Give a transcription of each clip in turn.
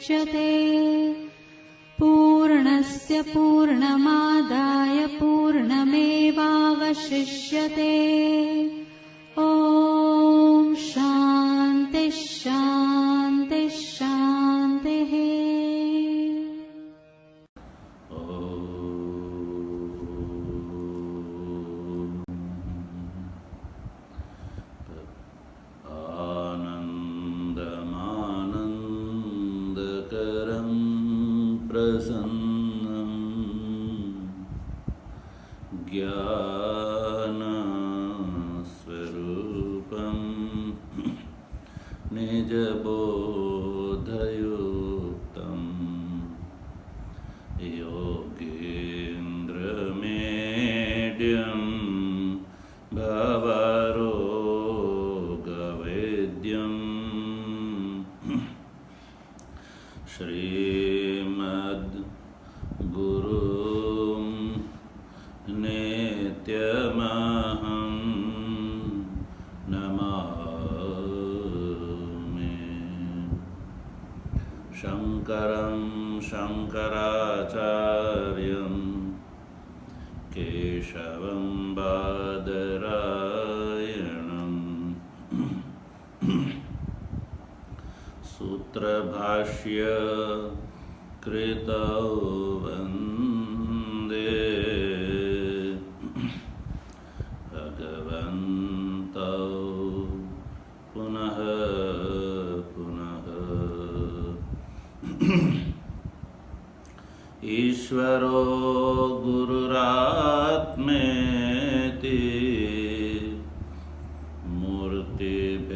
मुच्यते। पूर्णस्य पूर्णमादाय पूर्णमेवावशिष्यते। ॐ शान्ति शान्ति शान्तिः। आनन्दमानन्दकरं प्रसन्नं ज्ञानस्वरूपं निजबोधयुक्तं योगीन्द्रमेड्यं भवरोगवेद्यं श्रीमद्गुरुं नित्यमहं नमामि। शङ्करं शङ्कराचार्यं केशवं बादरायणं सूत्रभाष्य कृतौ वन्दे भगवन्तौ पुनः पुनः। ईश्वरो गुरुरात्मेति मूर्तिभेदविभागिने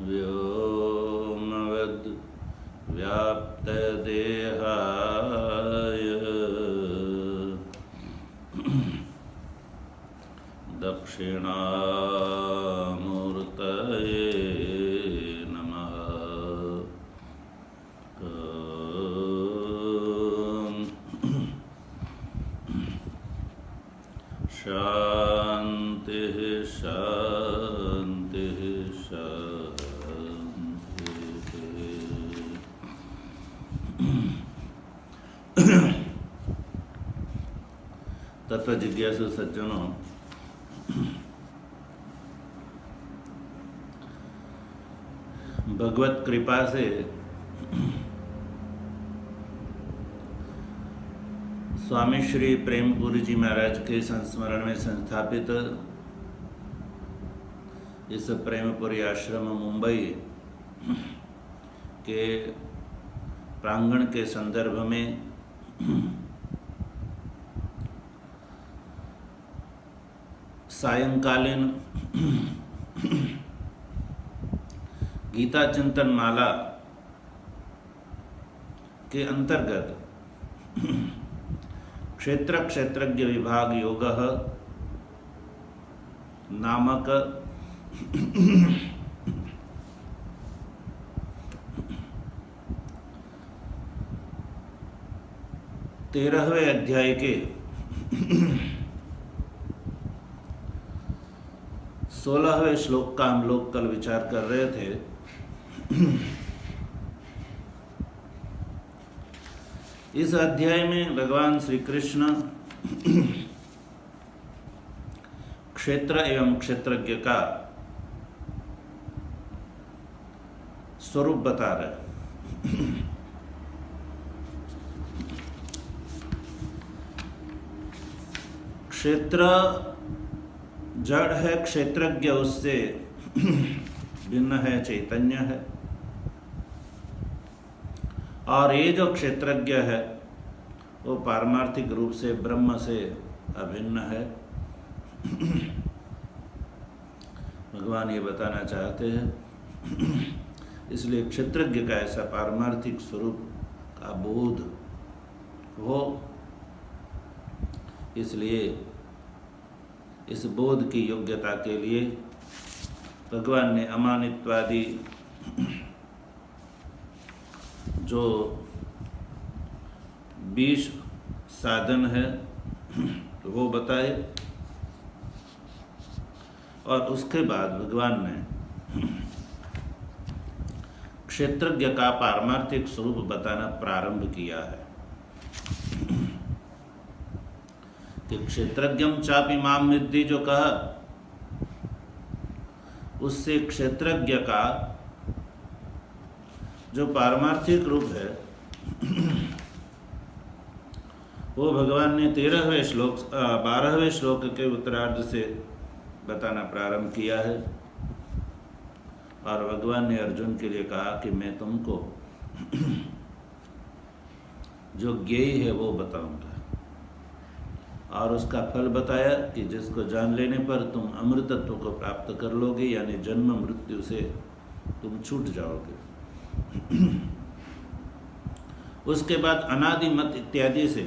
व्योमवद् व्याप्तदेहाय दक्षिणामूर्तये नमः। शान्तिः शान्तिः शान्तिः। तत्व जिज्ञासु सज्जनों, भगवत कृपा से स्वामी श्री प्रेमपुरी जी महाराज के संस्मरण में संस्थापित इस प्रेमपुरी आश्रम मुंबई के प्रांगण के संदर्भ में सायंकालीन गीता चिंतन माला के अंतर्गत क्षेत्र क्षेत्रज्ञ विभाग योगः नामक 13वें अध्याय के 16वें श्लोक का हम लोग कल विचार कर रहे थे। इस अध्याय में भगवान श्री कृष्ण क्षेत्र एवं क्षेत्रज्ञ का स्वरूप बता रहे। क्षेत्र जड़ है, क्षेत्रज्ञ उससे भिन्न है, चैतन्य है। और ये जो क्षेत्रज्ञ है वो पारमार्थिक रूप से ब्रह्म से अभिन्न है। भगवान ये बताना चाहते हैं, इसलिए क्षेत्रज्ञ का ऐसा पारमार्थिक स्वरूप का बोध हो, इसलिए इस बोध की योग्यता के लिए भगवान ने अमानित्वादि जो 20 साधन है वो बताए। और उसके बाद भगवान ने क्षेत्रज्ञ का पारमार्थिक स्वरूप बताना प्रारंभ किया है कि क्षेत्रज्ञम चापि माम विद्धि जो कहा, उससे क्षेत्रज्ञ का जो पारमार्थिक रूप है वो भगवान ने 12वें श्लोक के उत्तरार्ध से बताना प्रारंभ किया है। और भगवान ने अर्जुन के लिए कहा कि मैं तुमको जो ज्ञेय है वो बताऊंगा, और उसका फल बताया कि जिसको जान लेने पर तुम अमृतत्व को प्राप्त कर लोगे, यानी जन्म मृत्यु से तुम छूट जाओगे। उसके बाद अनादिमत इत्यादि से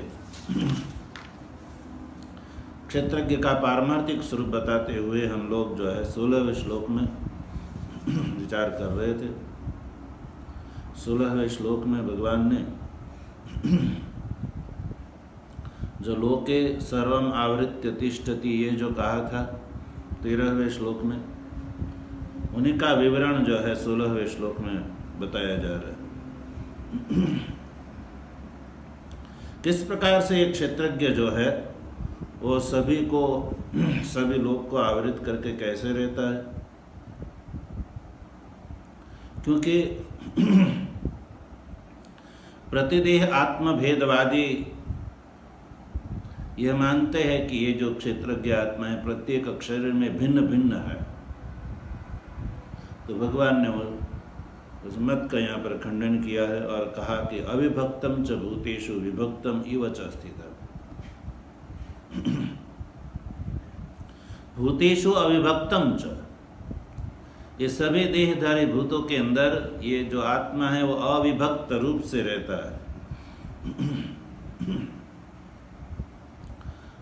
क्षेत्रज्ञ का पारमार्थिक स्वरूप बताते हुए हम लोग जो है 16वें श्लोक में विचार कर रहे थे। 16वें श्लोक में भगवान ने जो लोके सर्वम आवृत्य तिष्ठति ये जो कहा था 13वें श्लोक में, उन्हीं का विवरण जो है 16वें श्लोक में बताया जा रहा है। किस प्रकार से एक क्षेत्रज्ञ जो है वो सभी लोग को आवृत करके कैसे रहता है, क्योंकि प्रतिदेह आत्मभेदवादी यह मानते हैं कि ये जो क्षेत्रज्ञ आत्मा है प्रत्येक शरीर में भिन्न भिन्न है। तो भगवान ने उस मत का यहाँ पर खंडन किया है और कहा कि अविभक्तम च भूतेषु विभक्तम इव च स्थितम्। भूतेषु अविभक्तम च, ये सभी देहधारी भूतों के अंदर ये जो आत्मा है वो अविभक्त रूप से रहता है।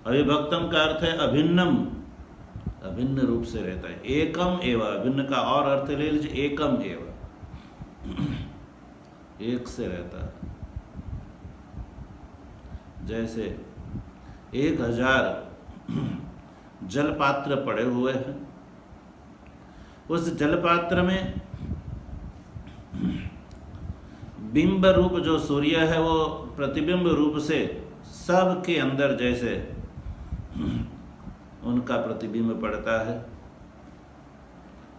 अविभक्तम का अर्थ है अभिन्नम, अभिन्न रूप से रहता है। एकम एव, अभिन्न का और अर्थ ले लीजिए एकम एव, एक से रहता है। जैसे 1000 जलपात्र पड़े हुए हैं, उस जलपात्र में बिंब रूप जो सूर्य है वो प्रतिबिंब रूप से सब के अंदर जैसे उनका प्रतिबिंब पड़ता है।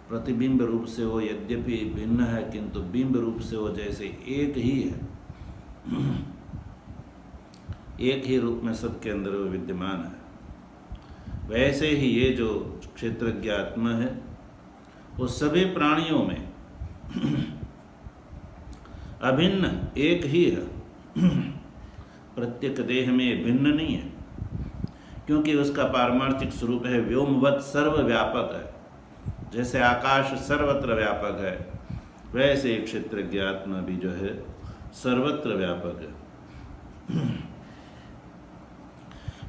प्रतिबिंब रूप से वो यद्यपि भिन्न है किंतु बिंब रूप से वो जैसे एक ही है, एक ही रूप में सबके अंदर वो विद्यमान है। वैसे ही ये जो क्षेत्रज्ञ आत्मा है वो सभी प्राणियों में अभिन्न एक ही है, प्रत्येक देह में भिन्न नहीं है, क्योंकि उसका पारमार्थिक स्वरूप है व्योमवत् सर्वव्यापक है। जैसे आकाश सर्वत्र व्यापक है, वैसे एक क्षेत्रज्ञ आत्मा भी जो है सर्वत्र व्यापक है।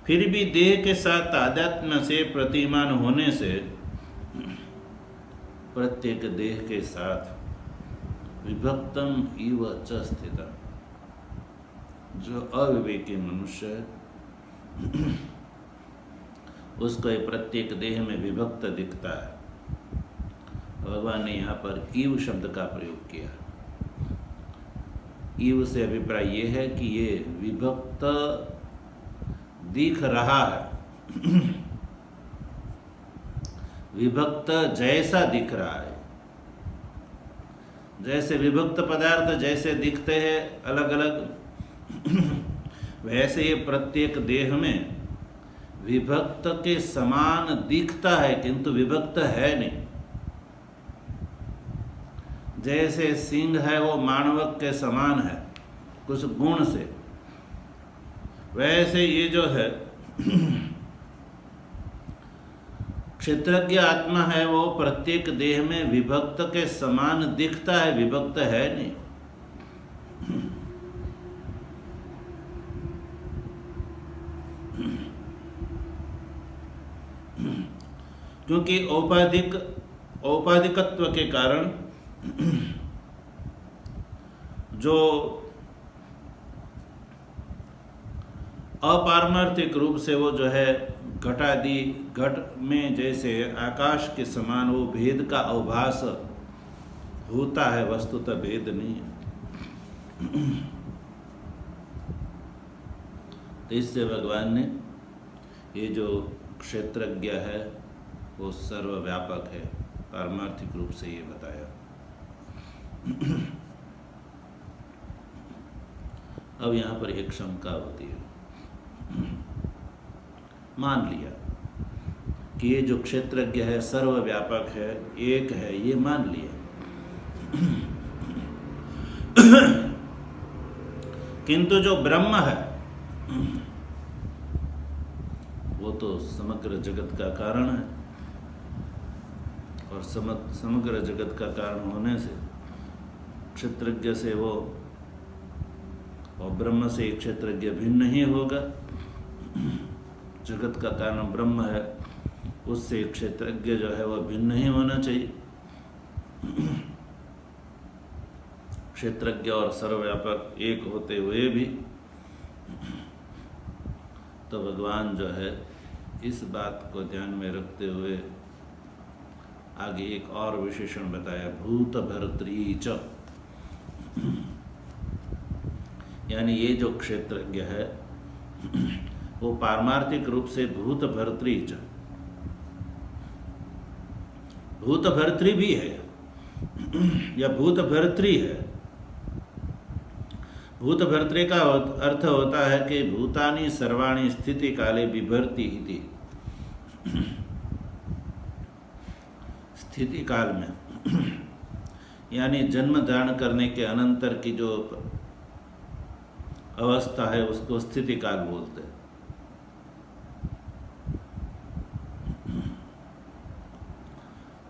फिर भी देह के साथ तादात्म्य से प्रतिमान होने से प्रत्येक देह के साथ विभक्तम इव च स्थितम्, जो अविवेकी मनुष्य है उसको ये प्रत्येक देह में विभक्त दिखता है। भगवान ने यहाँ पर ईव शब्द का प्रयोग किया। ईव से अभिप्राय ये है कि ये विभक्त दिख रहा है, विभक्त जैसा दिख रहा है। जैसे विभक्त पदार्थ जैसे दिखते हैं अलग अलग, वैसे ये प्रत्येक देह में विभक्त के समान दिखता है किंतु विभक्त है नहीं। जैसे सिंह है वो मानवक के समान है कुछ गुण से, वैसे ये जो है क्षेत्रज्ञ आत्मा है वो प्रत्येक देह में विभक्त के समान दिखता है, विभक्त है नहीं। क्योंकि औपाधिकत्व के कारण जो अपारमार्थिक रूप से वो जो है घटादि घट में जैसे आकाश के समान वो भेद का अवभास होता है, वस्तुतः भेद नहीं है। तो इससे भगवान ने ये जो क्षेत्रज्ञ है वो सर्वव्यापक है, पारमार्थिक रूप से ये बताया। अब यहाँ पर एक शंका होती है। मान लिया कि ये जो क्षेत्रज्ञ है सर्वव्यापक है, एक है, ये मान लिया, किंतु जो ब्रह्म है वो तो समग्र जगत का कारण है, और समग्र जगत का कारण होने से क्षेत्रज्ञ से वो और ब्रह्म से एक क्षेत्रज्ञ भिन्न ही होगा। जगत का कारण ब्रह्म है, उससे एक क्षेत्रज्ञ जो है वह भिन्न ही होना चाहिए। क्षेत्रज्ञ और सर्वव्यापक एक होते हुए भी तो भगवान जो है इस बात को ध्यान में रखते हुए आगे एक और विशेषण बताया, भूत भर्तृ च, यानी ये जो क्षेत्रज्ञ है वो पारमार्थिक रूप से भूत भर्तृ च, भूत भर्तृ भी है या भूत भर्तृ है। भूत भर्तृ का अर्थ होता है कि भूतानि सर्वाणि स्थिति काले बिभर्ति इति, स्थिति काल में, यानी जन्म धारण करने के अनंतर की जो अवस्था है उसको स्थिति काल बोलते हैं।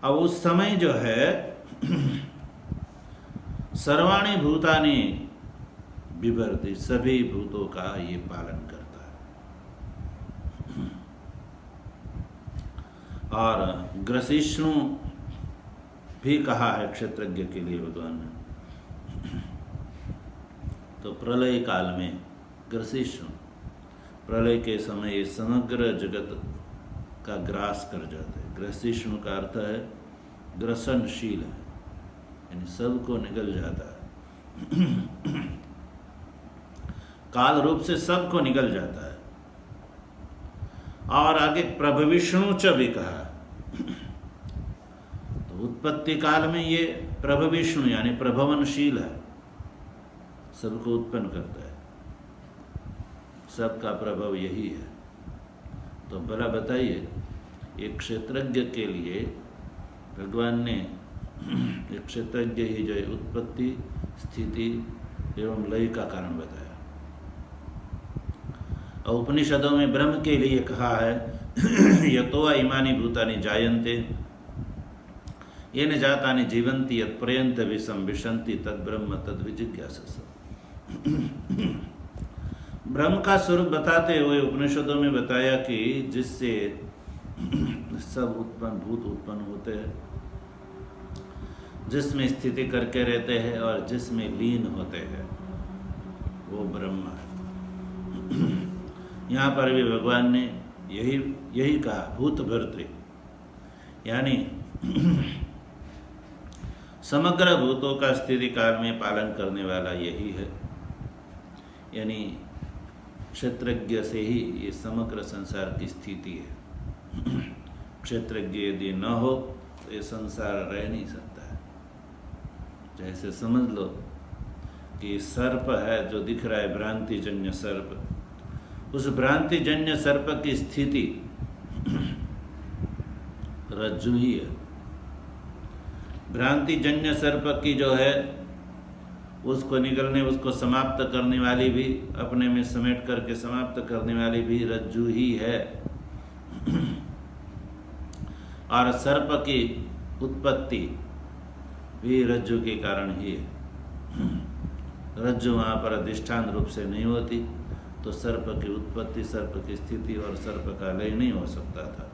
अब उस समय जो है सर्वाणि भूतानि बिभर्ति, सभी भूतों का ये पालन करता है। और ग्रसिष्णु भी कहा है क्षेत्रज्ञ के लिए भगवान ने। तो प्रलय काल में ग्रसिष्णु, प्रलय के समय ये समग्र जगत का ग्रास कर जाते हैं। ग्रसिष्णु का अर्थ है ग्रसनशील है, यानी सबको निगल जाता है, काल रूप से सबको निगल जाता है। और आगे प्रभविष्णु च भी कहा, तो उत्पत्ति काल में ये प्रभविष्णु यानी प्रभवनशील है, सबको उत्पन्न करता है, सबका प्रभव यही है। तो भला बताइए, एक क्षेत्रज्ञ के लिए भगवान ने एक क्षेत्रज्ञ ही जो है उत्पत्ति, स्थिति एवं लय का कारण बताया। और उपनिषदों में ब्रह्म के लिए कहा है यतो इमानि भूतानि जायन्ते येन जातानि जीवन्ति यत् पर्यन्त विषम विशन्ति तद् ब्रह्म तद् विजिज्ञासस। ब्रह्म का स्वरूप बताते हुए उपनिषदों में बताया कि जिससे सब भूत उत्पन्न होते हैं, जिसमें स्थिति करके रहते हैं और जिसमें लीन होते हैं, वो ब्रह्म है। यहाँ पर भी भगवान ने यही कहा, भूत भर्तृ, यानी समग्र भूतों का स्थिति काल में पालन करने वाला यही है। यानी क्षेत्रज्ञ से ही ये समग्र संसार की स्थिति है। क्षेत्रज्ञ यदि न हो तो ये संसार रह नहीं सकता है। जैसे समझ लो कि सर्प है जो दिख रहा है, भ्रांतिजन्य सर्प, उस भ्रांतिजन्य सर्प की स्थिति रज्जु ही है। भ्रांतिजन्य सर्प की जो है उसको निगलने, उसको समाप्त करने वाली भी, अपने में समेट करके समाप्त करने वाली भी रज्जु ही है। और सर्प की उत्पत्ति भी रज्जु के कारण ही है। रज्जु वहाँ पर अधिष्ठान रूप से नहीं होती तो सर्प की उत्पत्ति, सर्प की स्थिति और सर्प का लय नहीं हो सकता था।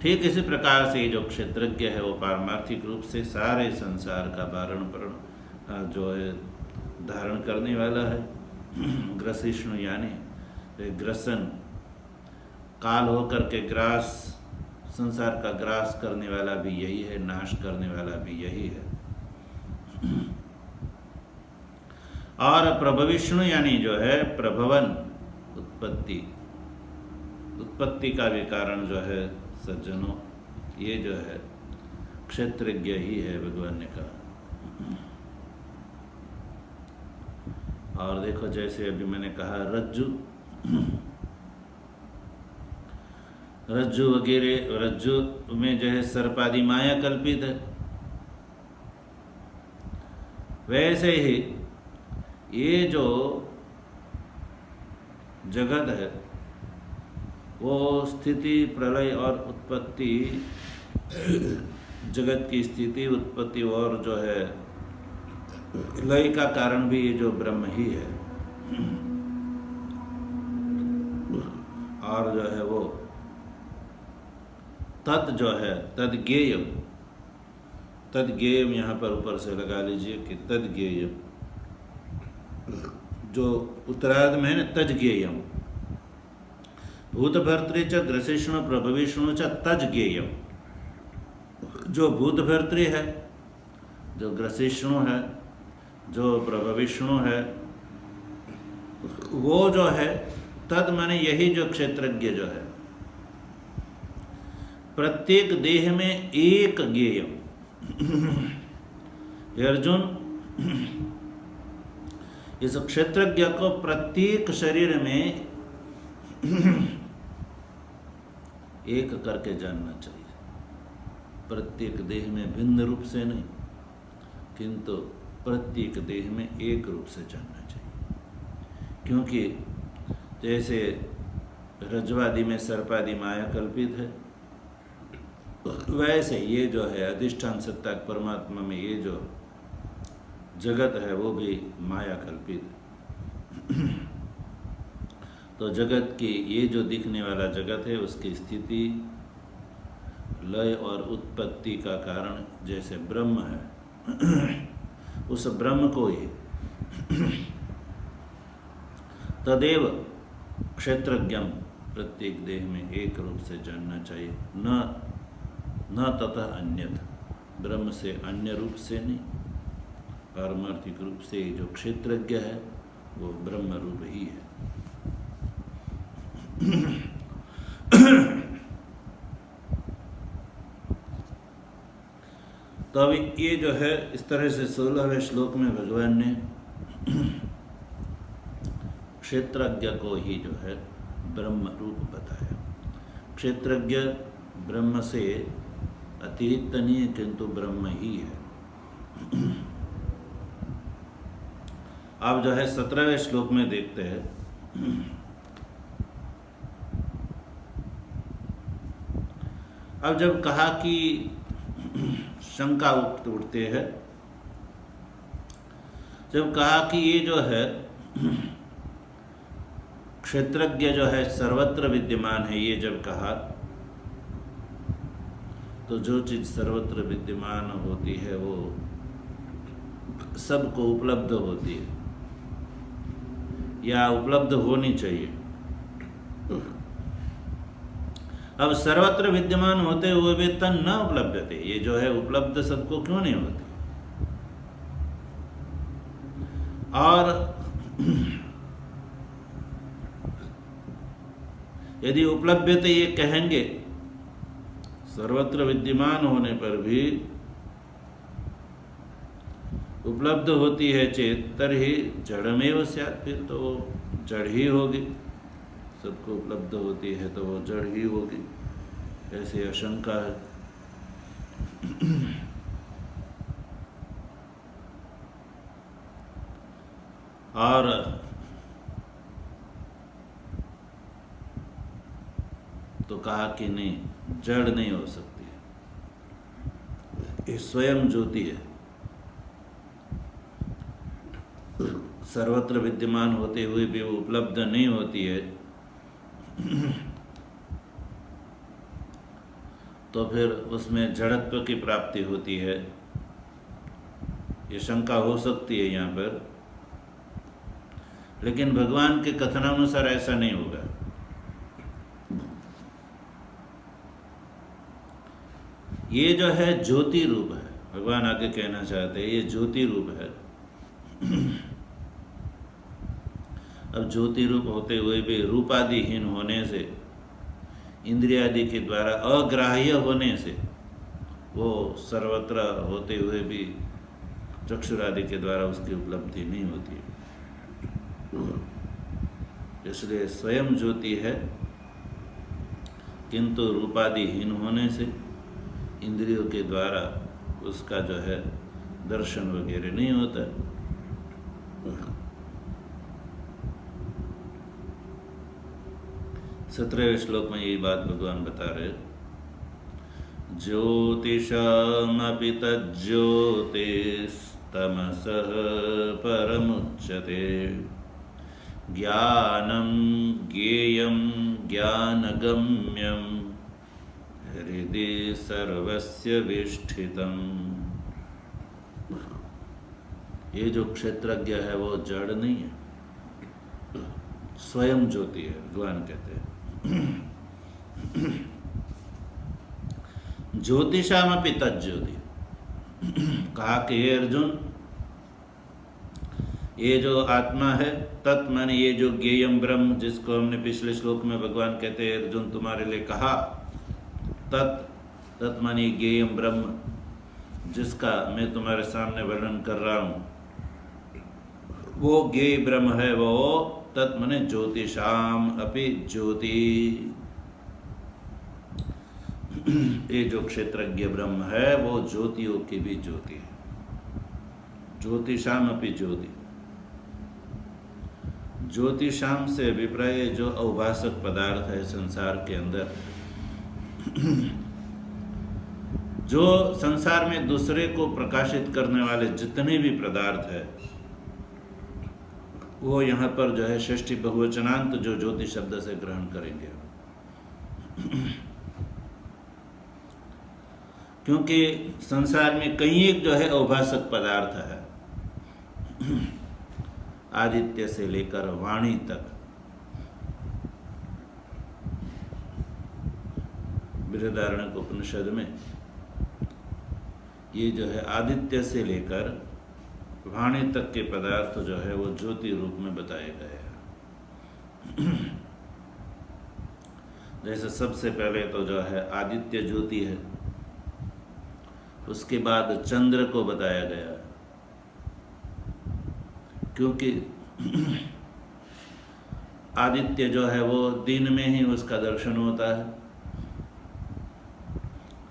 ठीक इसी प्रकार से जो क्षेत्रज्ञ है वो पारमार्थिक रूप से सारे संसार का जो है धारण करने वाला है। ग्रसिष्णु यानी तो ग्रसन काल होकर के ग्रास, संसार का ग्रास करने वाला भी यही है, नाश करने वाला भी यही है। और प्रभविष्णु यानी जो है प्रभवन, उत्पत्ति का भी कारण जो है सज्जनों, ये जो है क्षेत्रज्ञ ही है, भगवान ने कहा। और देखो जैसे अभी मैंने कहा रज्जु वगैरह, रज्जु में जो है सर्पादि माया कल्पित है, वैसे ही ये जो जगत है वो स्थिति, प्रलय और उत्पत्ति, जगत की स्थिति, उत्पत्ति और जो है लय का कारण भी ये जो ब्रह्म ही है। और जो है वो तत् जो है तद्गेयम, तद्गेयम यहाँ पर ऊपर से लगा लीजिए कि तद्गेयम, जो उत्तरार्ध में है ना, तज्ज्ञेयम भूतभर्तृ च ग्रसिष्णु प्रभविष्णु च तज्ज्ञेयम। जो भूतभर्तृ है, जो ग्रसिष्णु है, जो प्रभविष्णु है, वो जो है तद माने यही जो क्षेत्रज्ञ जो है, प्रत्येक देह में एक ज्ञेयम। अर्जुन, इस क्षेत्रज्ञ को प्रत्येक शरीर में एक करके जानना चाहिए, प्रत्येक देह में भिन्न रूप से नहीं, किंतु प्रत्येक देह में एक रूप से जानना चाहिए। क्योंकि जैसे रज्ज्वादि में सर्पादि माया कल्पित है, वैसे ये जो है अधिष्ठान सत्ता परमात्मा में ये जो जगत है वो भी माया कल्पित है। तो जगत की ये जो दिखने वाला जगत है उसकी स्थिति, लय और उत्पत्ति का कारण जैसे ब्रह्म है, उस ब्रह्म को ही तदेव क्षेत्रज्ञम प्रत्येक देह में एक रूप से जानना चाहिए, न ततः अन्यथा, ब्रह्म से अन्य रूप से नहीं, पारमार्थिक रूप से जो क्षेत्रज्ञ है वो ब्रह्म रूप ही है। तो अभी ये जो है इस तरह से 16वें श्लोक में भगवान ने क्षेत्रज्ञ को ही जो है ब्रह्म रूप बताया। क्षेत्रज्ञ ब्रह्म से अतिरिक्त नहीं है, किंतु ब्रह्म ही है। अब जो है 17वें श्लोक में देखते हैं। अब जब कहा कि शंका उठते हैं, जब कहा कि ये जो है क्षेत्रज्ञ जो है सर्वत्र विद्यमान है, ये जब कहा तो जो चीज सर्वत्र विद्यमान होती है वो सबको उपलब्ध होती है या उपलब्ध होनी चाहिए। अब सर्वत्र विद्यमान होते हुए भी तन न उपलब्ध थे, ये जो है उपलब्ध सबको क्यों नहीं होती? और यदि उपलब्ध ये कहेंगे सर्वत्र विद्यमान होने पर भी उपलब्ध होती है चेत तरहि जड़मेव स्यात्, फिर तो जड़ ही होगी, सबको उपलब्ध होती है तो वो जड़ ही होगी, ऐसी आशंका है। और तो कहा कि नहीं, जड़ नहीं हो सकती, ये स्वयं ज्योति है, सर्वत्र विद्यमान होते हुए भी वो उपलब्ध नहीं होती है, तो फिर उसमें जड़त्व की प्राप्ति होती है, ये शंका हो सकती है यहाँ पर। लेकिन भगवान के कथनानुसार ऐसा नहीं होगा। ये जो है ज्योति रूप है, भगवान आगे कहना चाहते हैं ये ज्योति रूप है। अब ज्योति रूप होते हुए भी रूपादिहीन होने से, इंद्रियादि के द्वारा अग्राह्य होने से, वो सर्वत्र होते हुए भी चक्षुरादि के द्वारा उसकी उपलब्धि नहीं होती है। इसलिए स्वयं ज्योति है, किंतु रूपादिहीन होने से इंद्रियों के द्वारा उसका जो है दर्शन वगैरह नहीं होता। 17वें श्लोक में यही बात भगवान बता रहे, ज्योतिषमपि तज्ज्योतिस्तमसः परमुच्यते, ज्ञानं ज्ञेयं ज्ञानगम्यं हृदि सर्वस्य विष्ठितम्। ये जो क्षेत्रज्ञ है वो जड़ नहीं है, स्वयं ज्योति है, भगवान कहते हैं। ज्योतिषामपि तज्ज्योति, कहा कि हे अर्जुन, ये जो आत्मा है, तत् माने ये जो ज्ञेयम ब्रह्म, जिसको हमने पिछले श्लोक में भगवान कहते हैं अर्जुन तुम्हारे लिए कहा, तत् माने ज्ञेयम ब्रह्म, जिसका मैं तुम्हारे सामने वर्णन कर रहा हूँ, वो ज्ञेय ब्रह्म है। वो तत् माने ज्योतिषाम अपि ज्योति, ये जो क्षेत्रज्ञ ब्रह्म है वो ज्योतियों की भी ज्योति है। ज्योतिषाम अपि ज्योति, ज्योतिषाम से अभिप्राय जो अवभासक पदार्थ है संसार के अंदर, जो संसार में दूसरे को प्रकाशित करने वाले जितने भी पदार्थ है, वो यहाँ पर जो है षष्ठी बहुवचनांत जो ज्योति शब्द से ग्रहण करेंगे। क्योंकि संसार में कई एक जो है अवभासक पदार्थ है, आदित्य से लेकर वाणी तक। बृहदारण्यक उपनिषद में ये जो है आदित्य से लेकर वाणी तक के पदार्थ जो है वो ज्योति रूप में बताए गए हैं। जैसे सबसे पहले तो जो है आदित्य ज्योति है, उसके बाद चंद्र को बताया गया है, क्योंकि आदित्य जो है वो दिन में ही उसका दर्शन होता है,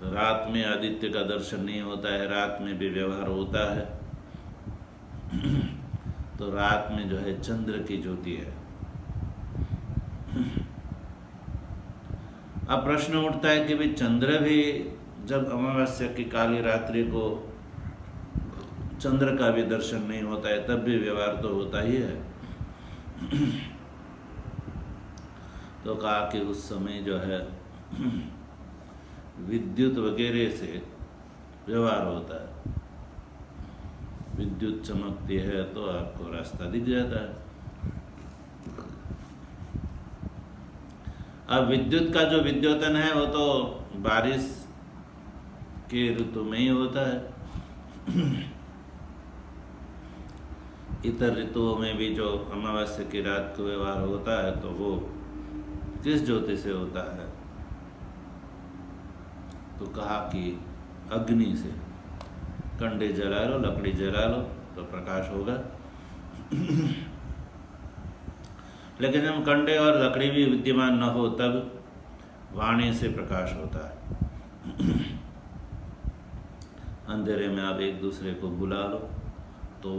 रात में आदित्य का दर्शन नहीं होता है, रात में भी व्यवहार होता है। तो रात में जो है चंद्र की ज्योति है। अब प्रश्न उठता है कि भाई चंद्र भी जब अमावस्या की काली रात्रि को चंद्र का भी दर्शन नहीं होता है, तब भी व्यवहार तो होता ही है। तो कहा कि उस समय जो है विद्युत वगैरह से व्यवहार होता है। विद्युत चमकती है तो आपको रास्ता दिख जाता है। अब विद्युत का जो विद्योतन है वो तो बारिश के ऋतु में ही होता है। इतर ऋतुओं में भी जो अमावस्या की रात को व्यवहार होता है तो वो किस ज्योति से होता है? तो कहा कि अग्नि से। कंडे जला लो, लकड़ी जला लो तो प्रकाश होगा। लेकिन जब कंडे और लकड़ी भी विद्यमान न हो तब वाणी से प्रकाश होता है। अंधेरे में आप एक दूसरे को बुला लो तो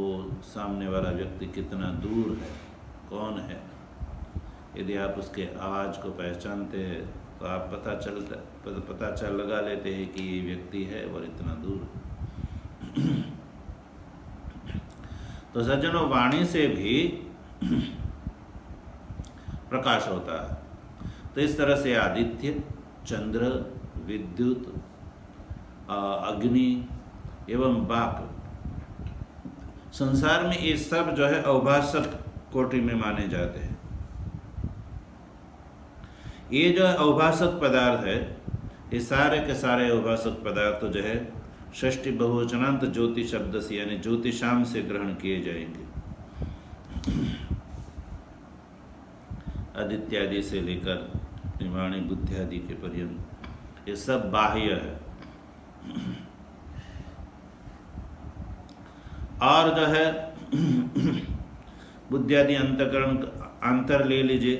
सामने वाला व्यक्ति कितना दूर है, कौन है, यदि आप उसके आवाज़ को पहचानते हैं तो आप पता चल लगा लेते हैं कि ये व्यक्ति है और इतना दूर। तो सज्जनों, वाणी से भी प्रकाश होता है। तो इस तरह से आदित्य, चंद्र, विद्युत, अग्नि एवं वाक, संसार में ये सब जो है अवभासक कोटि में माने जाते हैं। ये जो अवभाषक पदार्थ है, ये सारे के सारे अवभाषक पदार्थ जो है षष्ठी बहुवचनांत ज्योति शब्द से यानी ज्योतिषाम से ग्रहण किए जाएंगे। आदित्यादि से लेकर वाणी बुद्धि आदि के पर्यंत ये सब बाह्य है। और जो है बुद्धि आदि अंतकरण अंतर ले लीजिए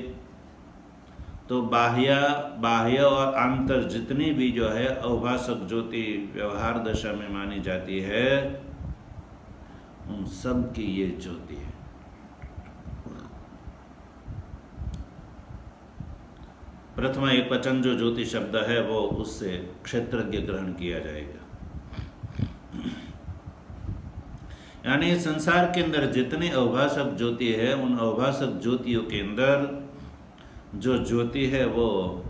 तो बाह्य और आंतर जितनी भी जो है अवभाषक ज्योति व्यवहार दशा में मानी जाती है, उन सब की ये ज्योति है। प्रथमा एक वचन जो ज्योति शब्द है वो उससे क्षेत्रज्ञ ग्रहण किया जाएगा। यानी संसार के अंदर जितने अवभाषक ज्योति है, उन अवभाषक ज्योतियों के अंदर जो ज्योति है वो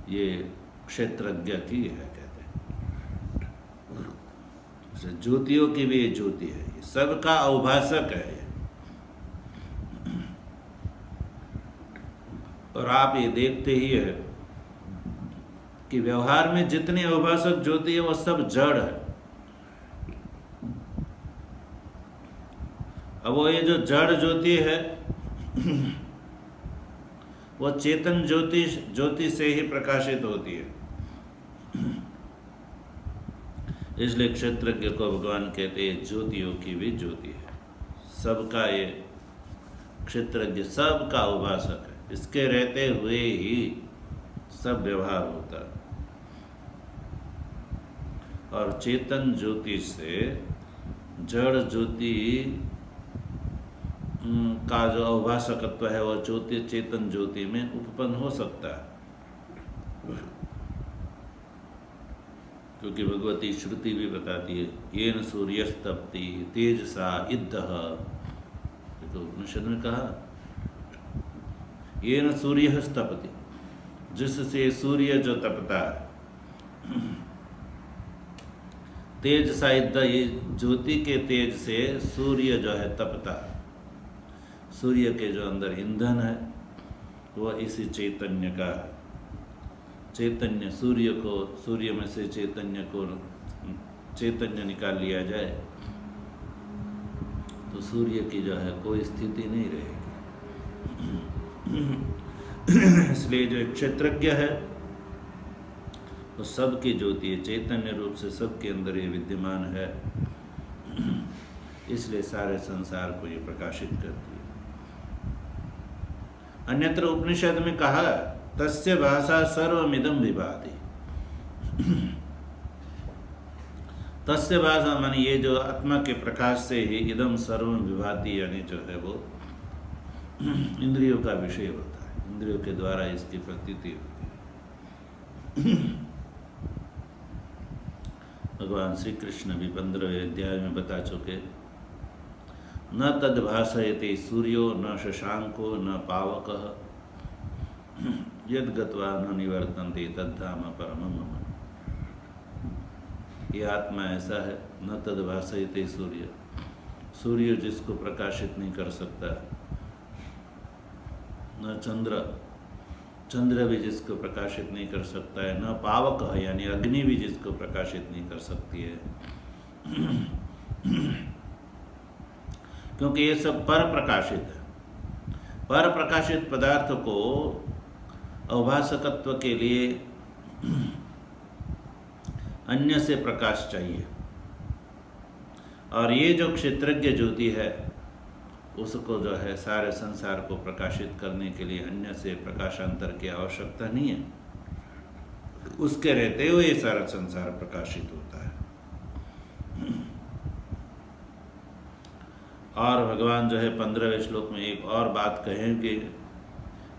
ये क्षेत्रज्ञ की है, कहते हैं। ज्योतियों की भी ये ज्योति है, सबका अवभाषक है। और आप ये देखते ही है कि व्यवहार में जितने अवभाषक ज्योति है वो सब जड़ है। अब वो ये जो जड़ ज्योति है वो चेतन ज्योति से ही प्रकाशित होती है। इसलिए क्षेत्रज्ञ को भगवान कहते हैं ज्योतियों की भी ज्योति है। सबका ये क्षेत्रज्ञ सबका उपासक है। इसके रहते हुए ही सब व्यवहार होता है। और चेतन ज्योति से जड़ ज्योति का जो अवभाषकत्व है वह ज्योति चेतन ज्योति में उत्पन्न हो सकता है, क्योंकि भगवती श्रुति भी बताती है येन सूर्यस्तप्ति तेजसा इद्धः। तो उपनिषद में कहा येन सूर्य स्तपति, जिससे सूर्य जो तपता है, तेज सा इद्ध, ये ज्योति के तेज से सूर्य जो है तपता है। सूर्य के जो अंदर ईंधन है वह इसी चैतन्य का है। चैतन्य सूर्य में से चैतन्य निकाल लिया जाए तो सूर्य की जो है कोई स्थिति नहीं रहेगी। इसलिए जो क्षेत्रज्ञ है वो सबकी ज्योति है, चैतन्य रूप से सबके अंदर ये विद्यमान है। इसलिए सारे संसार को ये प्रकाशित करती है। अन्यत्र उपनिषद में कहा तस्य भाषा सर्वमिदं विभाति। तस्य भाषा माने ये जो आत्मा के प्रकाश से ही इदम सर्वम विभाति, यानी जो है वो इंद्रियों का विषय होता है, इंद्रियों के द्वारा इसकी प्रतीति होती है। भगवान श्री कृष्ण भी 15वें अध्याय में बता चुके न तद भाषयते सूर्यो न शशांको न पावकः यद गत्वा न निवर्तन्ते तद्धाम परमं मम। ये आत्मा ऐसा है, न तद भाषयते सूर्य, सूर्य जिसको प्रकाशित नहीं कर सकता, न चंद्र भी जिसको प्रकाशित नहीं कर सकता है, न पावक है यानी अग्नि भी जिसको प्रकाशित नहीं कर सकती है, क्योंकि ये सब पर प्रकाशित है। पर प्रकाशित पदार्थ को अवभाषकत्व के लिए अन्य से प्रकाश चाहिए, और ये जो क्षेत्रज्ञ ज्योति है उसको जो है सारे संसार को प्रकाशित करने के लिए अन्य से प्रकाशांतर की आवश्यकता नहीं है। उसके रहते हुए सारा संसार प्रकाशित होता है। और भगवान जो है 15वें श्लोक में एक और बात कहेंगे,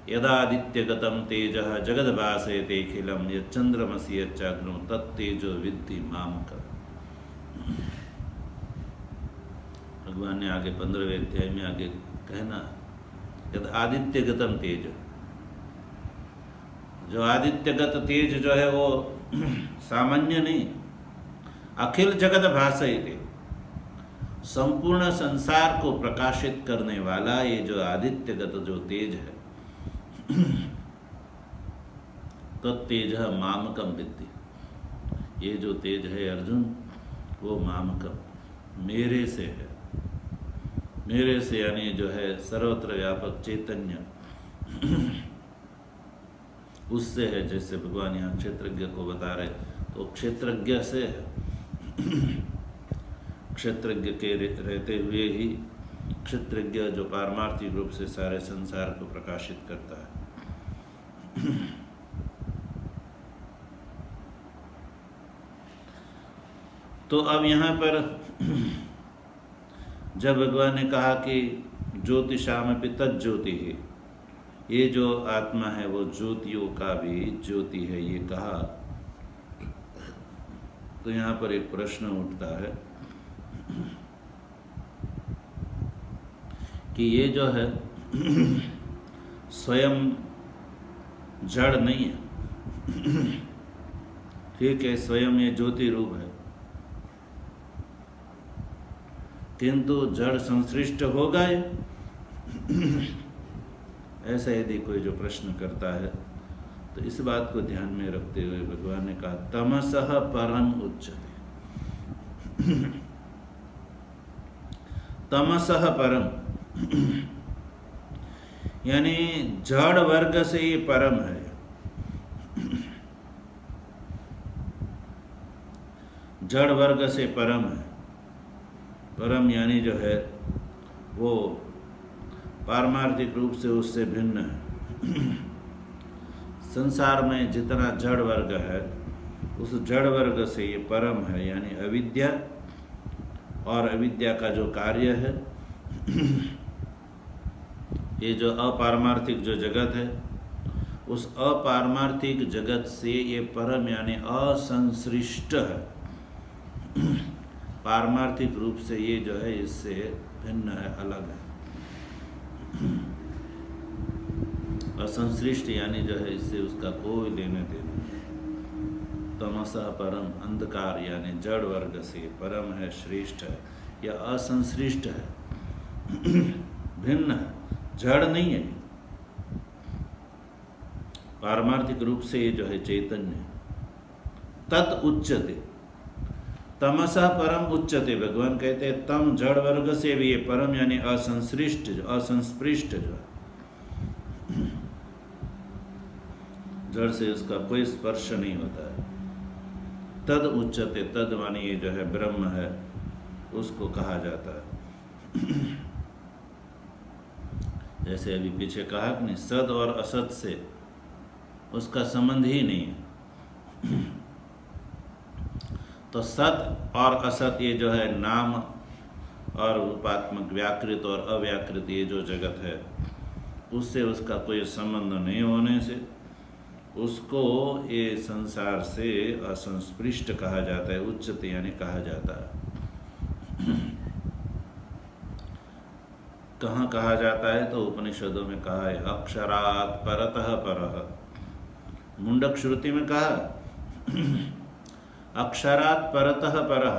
यदादित्यगतम तेजः जगद्भासयते अखिलम् यच्चंद्रमसि यच्चाग्नो तत्तेजो विद्धि मामकम्। भगवान ने आगे 15वें अध्याय में आगे कहना, यद आदित्यगतम तेज, जो आदित्यगत तेज जो है वो सामान्य नहीं, अखिल जगत भासयते, संपूर्ण संसार को प्रकाशित करने वाला ये जो आदित्यगत जो तेज है, तो तेज मामकम विद्धि, ये जो तेज है अर्जुन वो मामकम मेरे से है, मेरे से यानी जो है सर्वत्र व्यापक चैतन्य उससे है। जैसे भगवान यहाँ क्षेत्रज्ञ को बता रहे, तो क्षेत्रज्ञ से है। क्षेत्रज्ञ के रहते हुए ही क्षेत्रज्ञ जो पारमार्थिक रूप से सारे संसार को प्रकाशित करता है। तो अब यहाँ पर जब भगवान ने कहा कि ज्योतिषामपि तज्ज्योति है, ये जो आत्मा है वो ज्योतियों का भी ज्योति है, ये कहा, तो यहाँ पर एक प्रश्न उठता है कि ये जो है स्वयं जड़ नहीं है, ठीक है, स्वयं ये ज्योति रूप है, किंतु जड़ संश्लिष्ट होगा ये? ऐसा यदि कोई जो प्रश्न करता है, तो इस बात को ध्यान में रखते हुए भगवान ने कहा तमसः परम उच्यते। तमसः परम यानी जड़ वर्ग से ये परम है। जड़ वर्ग से परम है। परम यानी जो है वो पारमार्थिक रूप से उससे भिन्न है। संसार में जितना जड़ वर्ग है उस जड़ वर्ग से ये परम है, यानी अविद्या और अविद्या का जो कार्य है, ये जो अपारमार्थिक जो जगत है, उस अपारमार्थिक जगत से ये परम यानी असंश्लिष्ट है। पारमार्थिक रूप से ये जो है इससे भिन्न है, अलग है। असंश्लिष्ट यानी जो है इससे उसका कोई लेने देने नहीं। तमसः परम, अंधकार यानी जड़ वर्ग से परम है, श्रेष्ठ है या असंश्लिष्ट है, भिन्न है, जड़ नहीं है। पारमार्थिक रूप से ये जो है चैतन्य, तत् उच्यते, तमसः परम उच्यते। भगवान कहते हैं तम जड़ वर्ग से भी ये परम यानी असंश्लिष्ट, असंस्पृष्ट जो है, जड़ से उसका कोई स्पर्श नहीं होता है। तद उच्यते, तद मानी ये जो है ब्रह्म है, उसको कहा जाता है। जैसे अभी पीछे कहा कि नहीं, सद और असत से उसका संबंध ही नहीं है। तो सत और असत ये जो है नाम और रूपात्मक, व्याकृत और अव्याकृत ये जो जगत है, उससे उसका कोई संबंध नहीं होने से उसको ये संसार से असंस्पृष्ट कहा जाता है, उच्चते यानी कहा जाता है। कहाँ कहा जाता है? तो उपनिषदों में कहा है अक्षरात् परतः परः। मुंडक श्रुति में कहा अक्षरात् परतः परः।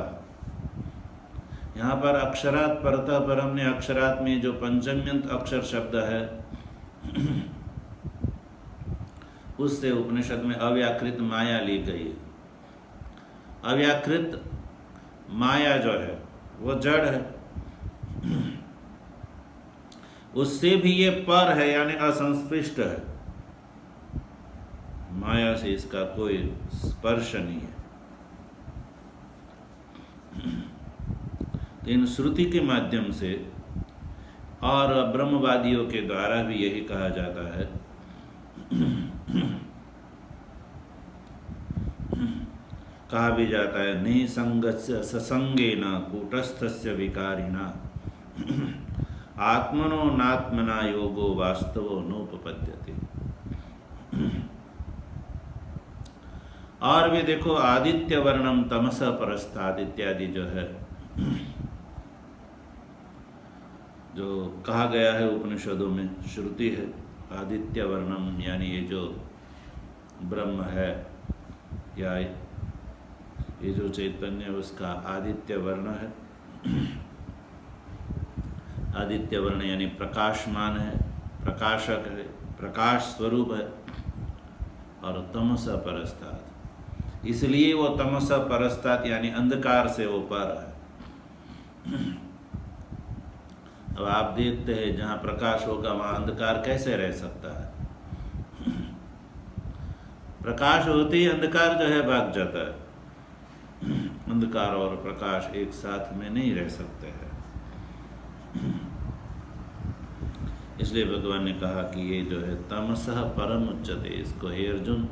यहाँ पर अक्षरात् परतः परम ने अक्षरात् में जो पंचम्यंत अक्षर शब्द है उससे उपनिषद में अव्याकृत माया ली गई है। अव्याकृत माया जो है वो जड़ है, उससे भी ये पर है यानी असंस्पृष्ट है। माया से इसका कोई स्पर्श नहीं है। इन श्रुति के माध्यम से और ब्रह्मवादियों के द्वारा भी यही कहा जाता है। कहा भी जाता है निसंगस्य ससंगेन कूटस्थस्य विकारिणा आत्मनो नात्मना योगो वास्तवो नोपपद्यते। और भी देखो आदित्य वर्णम तमस परस्ताद इत्यादि जो है जो कहा गया है उपनिषदों में, श्रुति है आदित्य वर्णम यानी ये जो ब्रह्म है या ये जो चैतन्य उसका आदित्य वर्ण है। आदित्य वर्ण यानी प्रकाशमान है, प्रकाशक है, प्रकाश स्वरूप है। और तमसा परस्तात्, इसलिए वो तमसा परस्तात् यानी अंधकार से वो पर है। अब आप देखते हैं जहाँ प्रकाश होगा वहाँ अंधकार कैसे रह सकता है? प्रकाश होते ही अंधकार जो है भाग जाता है। अंधकार और प्रकाश एक साथ में नहीं रह सकते हैं। इसलिए भगवान ने कहा कि ये जो है तमसः परम उच्चते, इसको हे अर्जुन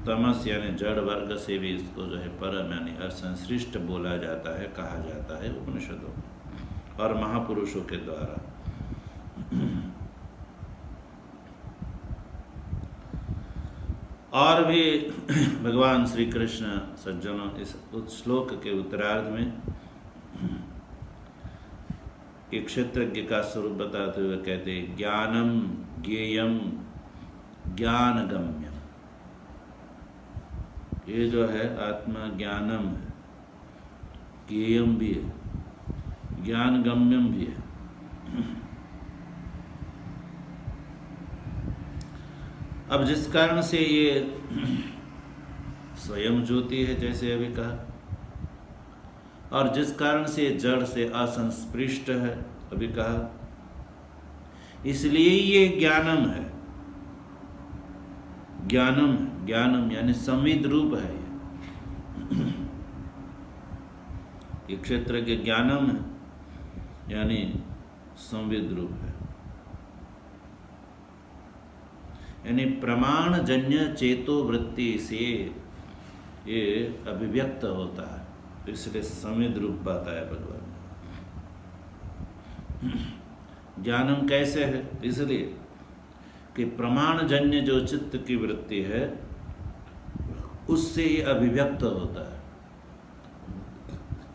तमस यानी जड़ वर्ग से भी इसको जो है परम यानी असंश्रिष्ट बोला जाता है, कहा जाता है उपनिषदों में और महापुरुषों के द्वारा। और भी भगवान श्री कृष्ण सज्जनों इस श्लोक के उत्तरार्ध में एक क्षेत्रज्ञ का स्वरूप बताते हुए कहते हैं ज्ञानम ज्ञेयम ज्ञानगम्यम। ये जो है आत्मा ज्ञानम है, ज्ञेयम भी है, ज्ञानगम्यम भी है। अब जिस कारण से ये स्वयं ज्योति है जैसे अभी कहा, और जिस कारण से जड़ से असंस्पृष्ट है अभी कहा, इसलिए ये ज्ञानम है। ज्ञानम ज्ञानम यानी संविद रूप है। ये क्षेत्र के ज्ञानम है यानी संविद रूप है, यानी प्रमाण जन्य चेतो वृत्ति से ये अभिव्यक्त होता है, इसलिए संविद रूप पाता है भगवान। ज्ञानम कैसे है? इसलिए कि प्रमाण जन्य जो चित्त की वृत्ति है उससे ये अभिव्यक्त होता है,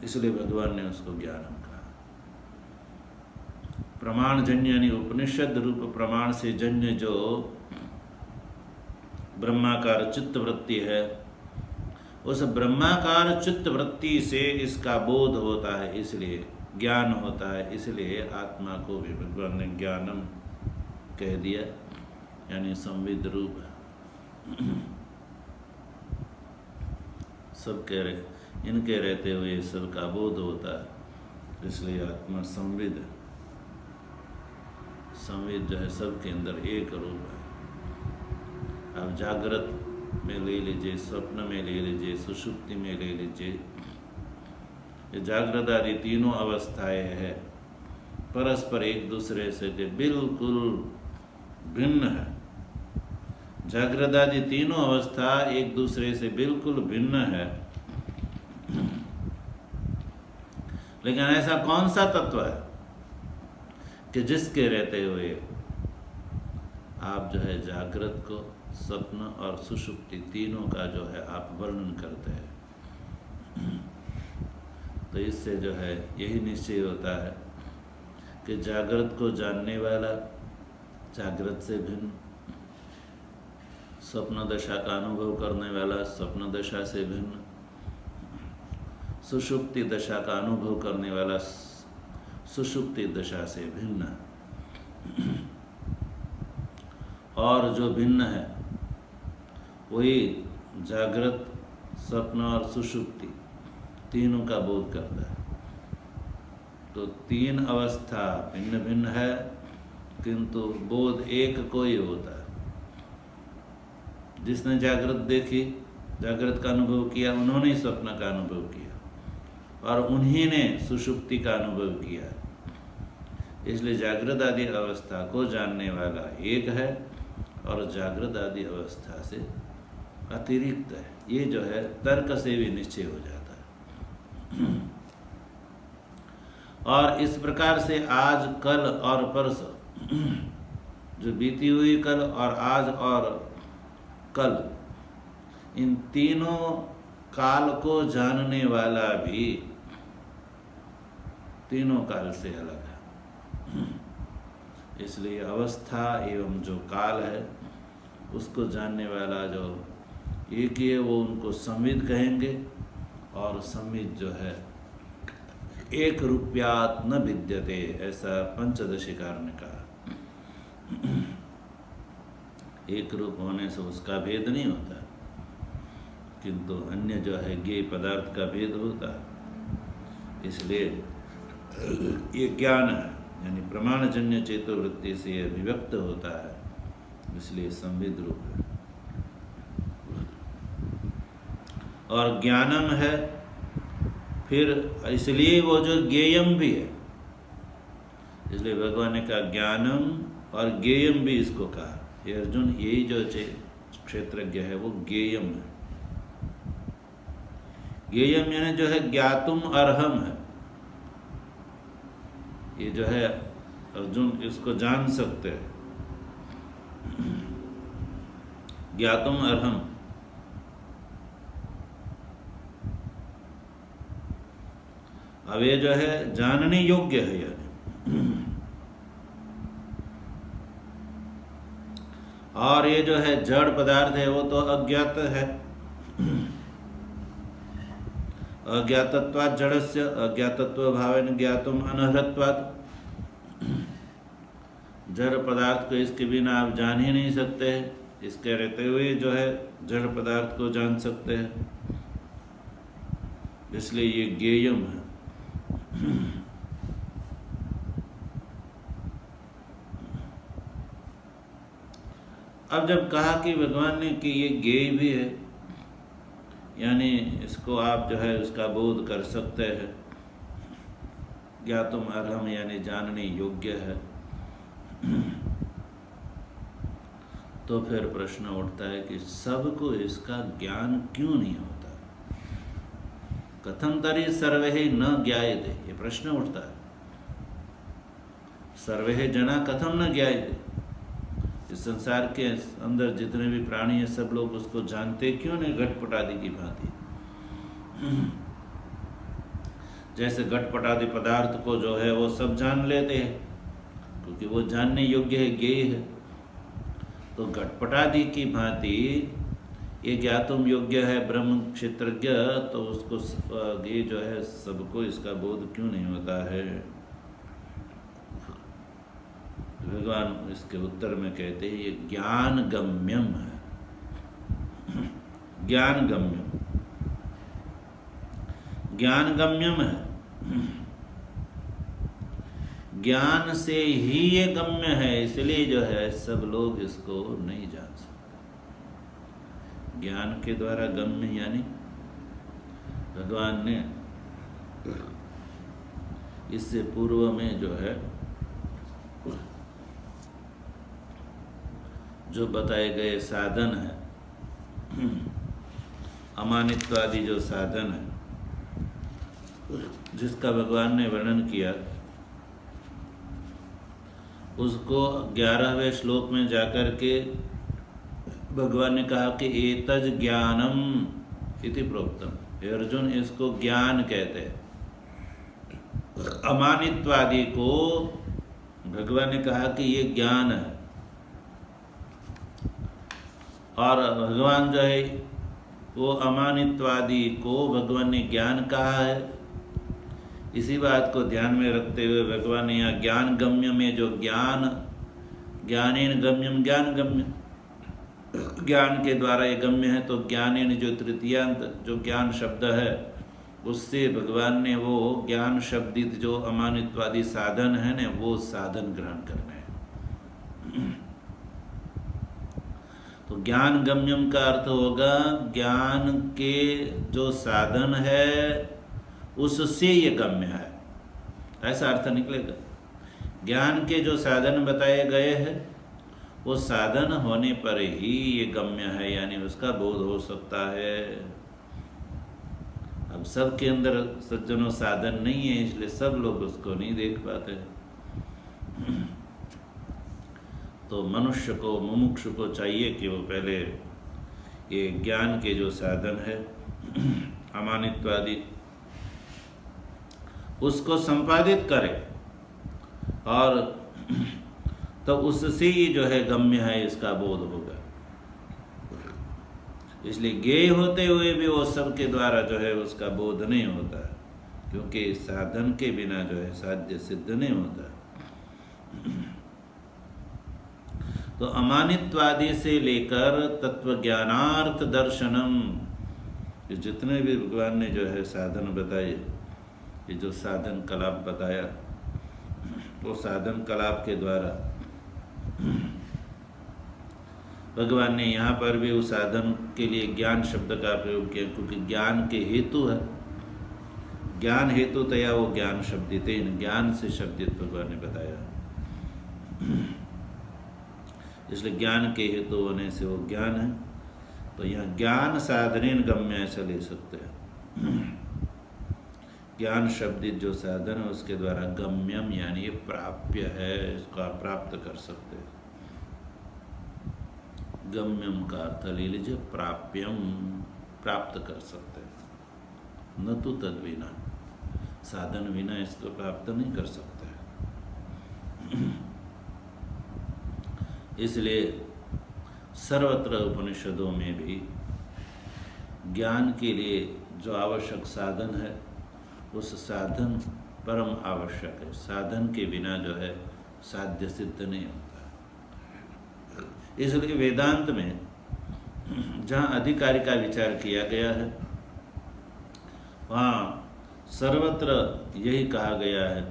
इसलिए भगवान ने उसको ज्ञानम कहा। प्रमाण जन्य यानी उपनिषद रूप प्रमाण से जन्य जो ब्रह्माकार चित्त वृत्ति है, उस ब्रह्माकार चित्त वृत्ति से इसका बोध होता है, इसलिए ज्ञान होता है। इसलिए आत्मा को भी भगवान ने ज्ञानम कह दिया, यानी संविद रूप है। सब कह रहे, इनके रहते हुए सबका बोध होता है, इसलिए आत्मा संविद है। संविद जो है सबके अंदर एक रूप है। आप जागृत में ले लीजिए, स्वप्न में ले लीजिए, सुषुप्ति में ले लीजिए, ये जागृत आदि तीनों अवस्थाएं हैं, परस्पर एक दूसरे से बिल्कुल भिन्न है। जागृत आदि तीनों अवस्था एक दूसरे से बिल्कुल भिन्न है, लेकिन ऐसा कौन सा तत्व है कि जिसके रहते हुए आप जो है जागृत को, स्वप्न और सुषुप्ति तीनों का जो है आप वर्णन करते हैं। तो इससे जो है यही निश्चय होता है कि जागृत को जानने वाला जागृत से भिन्न, स्वप्न दशा का अनुभव करने वाला स्वप्न दशा से भिन्न, सुषुप्ति दशा का अनुभव करने वाला सुषुप्ति दशा से भिन्न। और जो भिन्न है वही जागृत, स्वप्न और सुषुप्ति तीनों का बोध करता है। तो तीन अवस्था भिन्न भिन्न है, किंतु बोध एक को ही होता है। जिसने जागृत देखी, जागृत का अनुभव किया, उन्होंने स्वप्न का अनुभव किया और उन्हीं ने सुषुप्ति का अनुभव किया। इसलिए जागृत आदि अवस्था को जानने वाला एक है और जागृत आदि अवस्था से अतिरिक्त है। ये जो है तर्क से भी निश्चय हो जाता है। और इस प्रकार से आज, कल और परसों, जो बीती हुई कल और आज और कल, इन तीनों काल को जानने वाला भी तीनों काल से अलग है। इसलिए अवस्था एवं जो काल है उसको जानने वाला जो एक ही है वो उनको संविद कहेंगे, और संविद जो है एक रूप्यात न विद्यते, ऐसा पंचदशिकार ने कहा। एक रूप होने से उसका भेद नहीं होता, किंतु अन्य जो है ज्ञेय पदार्थ का भेद होता है। इसलिए ये ज्ञान है, यानी प्रमाणजन्य चेतो वृत्ति से ये विभक्त होता है, इसलिए संविद रूप है। और ज्ञानम है, फिर इसलिए वो जो ज्ञेयम भी है, इसलिए भगवान ने कहा ज्ञानम और ज्ञेयम भी इसको कहा। ये अर्जुन, यही जो क्षेत्रज्ञ है वो ज्ञेयम है। ज्ञेयम यानी जो है ज्ञातुम अर्हम है, ये जो है अर्जुन इसको जान सकते हैं, ज्ञातुम अर्हम। अब ये जो है जानने योग्य है, यानी और ये जो है जड़ पदार्थ है वो तो अज्ञात है। अज्ञातत्वात् जड़स्य अज्ञातत्व भावेन ज्ञातुम अनर्हत्वात्। जड़ पदार्थ को इसके बिना आप जान ही नहीं सकते, इसके रहते हुए जो है जड़ पदार्थ को जान सकते हैं, इसलिए ये ज्ञेयम है। अब जब कहा कि भगवान ने कि ये ज्ञेय भी है, यानी इसको आप जो है उसका बोध कर सकते हैं, ज्ञातुम अर्हम यानी जानने योग्य है, तो फिर प्रश्न उठता है कि सबको इसका ज्ञान क्यों नहीं होता? कथम तरी सर्वे न ज्ञायते, ये प्रश्न उठता है। सर्वे जना कथम न ज्ञायते, इस संसार के अंदर जितने भी प्राणी हैं सब लोग उसको जानते क्यों नहीं घटपट आदि की भांति? जैसे घटपट आदि पदार्थ को जो है वो सब जान लेते हैं, क्योंकि वो जानने योग्य है, ज्ञेय है। तो घटपट आदि की भांति ये ज्ञातुम योग्य है ब्रह्म क्षेत्रज्ञ, तो उसको ये जो है सबको इसका बोध क्यों नहीं होता है? भगवान इसके उत्तर में कहते हैं ये ज्ञान गम्यम है। ज्ञान गम्यम, ज्ञान गम्यम है, ज्ञान से ही ये गम्य है, इसलिए जो है सब लोग इसको नहीं जान सकते। ज्ञान के द्वारा गम्य यानी भगवान ने इससे पूर्व में जो है जो बताए गए साधन है, अमानित्वादि जो साधन है जिसका भगवान ने वर्णन किया, उसको 11वें श्लोक में जाकर के भगवान ने कहा कि एतज ज्ञानम इति प्रोक्तम। हे अर्जुन, इसको ज्ञान कहते हैं। अमानित्वादि को भगवान ने कहा कि ये ज्ञान है, और भगवान जो है वो अमानित्वादि को भगवान ने ज्ञान कहा है। इसी बात को ध्यान में रखते हुए भगवान ने यहाँ ज्ञान गम्य में जो ज्ञान, ज्ञानेन गम्यम, ज्ञान गम्य, ज्ञान के द्वारा ये गम्य है, तो ज्ञानेन जो तृतीयांत जो ज्ञान शब्द है उससे भगवान ने वो ज्ञान शब्दित जो अमानित्वादि साधन है न, वो साधन ग्रहण करना है। तो ज्ञान गम्यम का अर्थ होगा ज्ञान के जो साधन है उससे ये गम्य है, ऐसा अर्थ निकलेगा। ज्ञान के जो साधन बताए गए हैं वो साधन होने पर ही ये गम्य है, यानी उसका बोध हो सकता है। अब सबके अंदर सज्जनों साधन नहीं है, इसलिए सब लोग उसको नहीं देख पाते। तो मनुष्य को, मुमुक्षु को चाहिए कि वो पहले ये ज्ञान के जो साधन है अमानित्वादि उसको संपादित करे, और तो उससे ही जो है गम्य है इसका बोध होगा। इसलिए ज्ञेय होते हुए भी वो सबके द्वारा जो है उसका बोध नहीं होता है, क्योंकि साधन के बिना जो है साध्य सिद्ध नहीं होता। तो अमानित्वादि से लेकर तत्वज्ञानार्थ दर्शनम, ये जितने भी भगवान ने जो है साधन बताए, ये जो साधन कलाप बताया, वो साधन कलाप के द्वारा भगवान ने यहाँ पर भी उस साधन के लिए ज्ञान शब्द का प्रयोग किया, क्योंकि ज्ञान के हेतु है, ज्ञान हेतु तया वो ज्ञान शब्दित, ज्ञान से शब्दित भगवान ने बताया, इसलिए ज्ञान के हेतु होने से वो ज्ञान है। तो यहाँ ज्ञान साधनेन गम्य ऐसा ले सकते हैं। ज्ञान शब्दित जो साधन है उसके द्वारा गम्यम यानी ये प्राप्य है, इसको आप प्राप्त कर सकते हैं। गम्यम का अर्थ ले लीजिए प्राप्यम, प्राप्त कर सकते हैं, न तो तद बिना, साधन बिना इसको प्राप्त नहीं कर सकते। इसलिए सर्वत्र उपनिषदों में भी ज्ञान के लिए जो आवश्यक साधन है उस साधन परम आवश्यक है, साधन के बिना जो है साध्य सिद्ध नहीं होता। इसलिए वेदांत में जहाँ अधिकारी का विचार किया गया है वहाँ सर्वत्र यही कहा गया है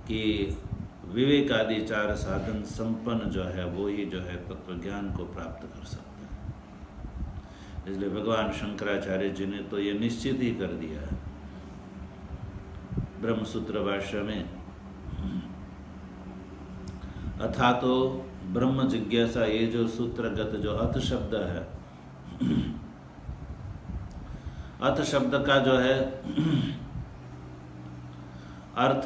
कि विवेक आदि चार साधन संपन्न जो है वो ही जो है तत्व ज्ञान को प्राप्त कर सकता है। इसलिए भगवान शंकराचार्य जी ने तो ये निश्चित ही कर दिया है ब्रह्मसूत्र भाष्य में, अथा तो ब्रह्म जिज्ञासा, ये जो सूत्रगत जो अथ शब्द है, अथ शब्द का जो है अर्थ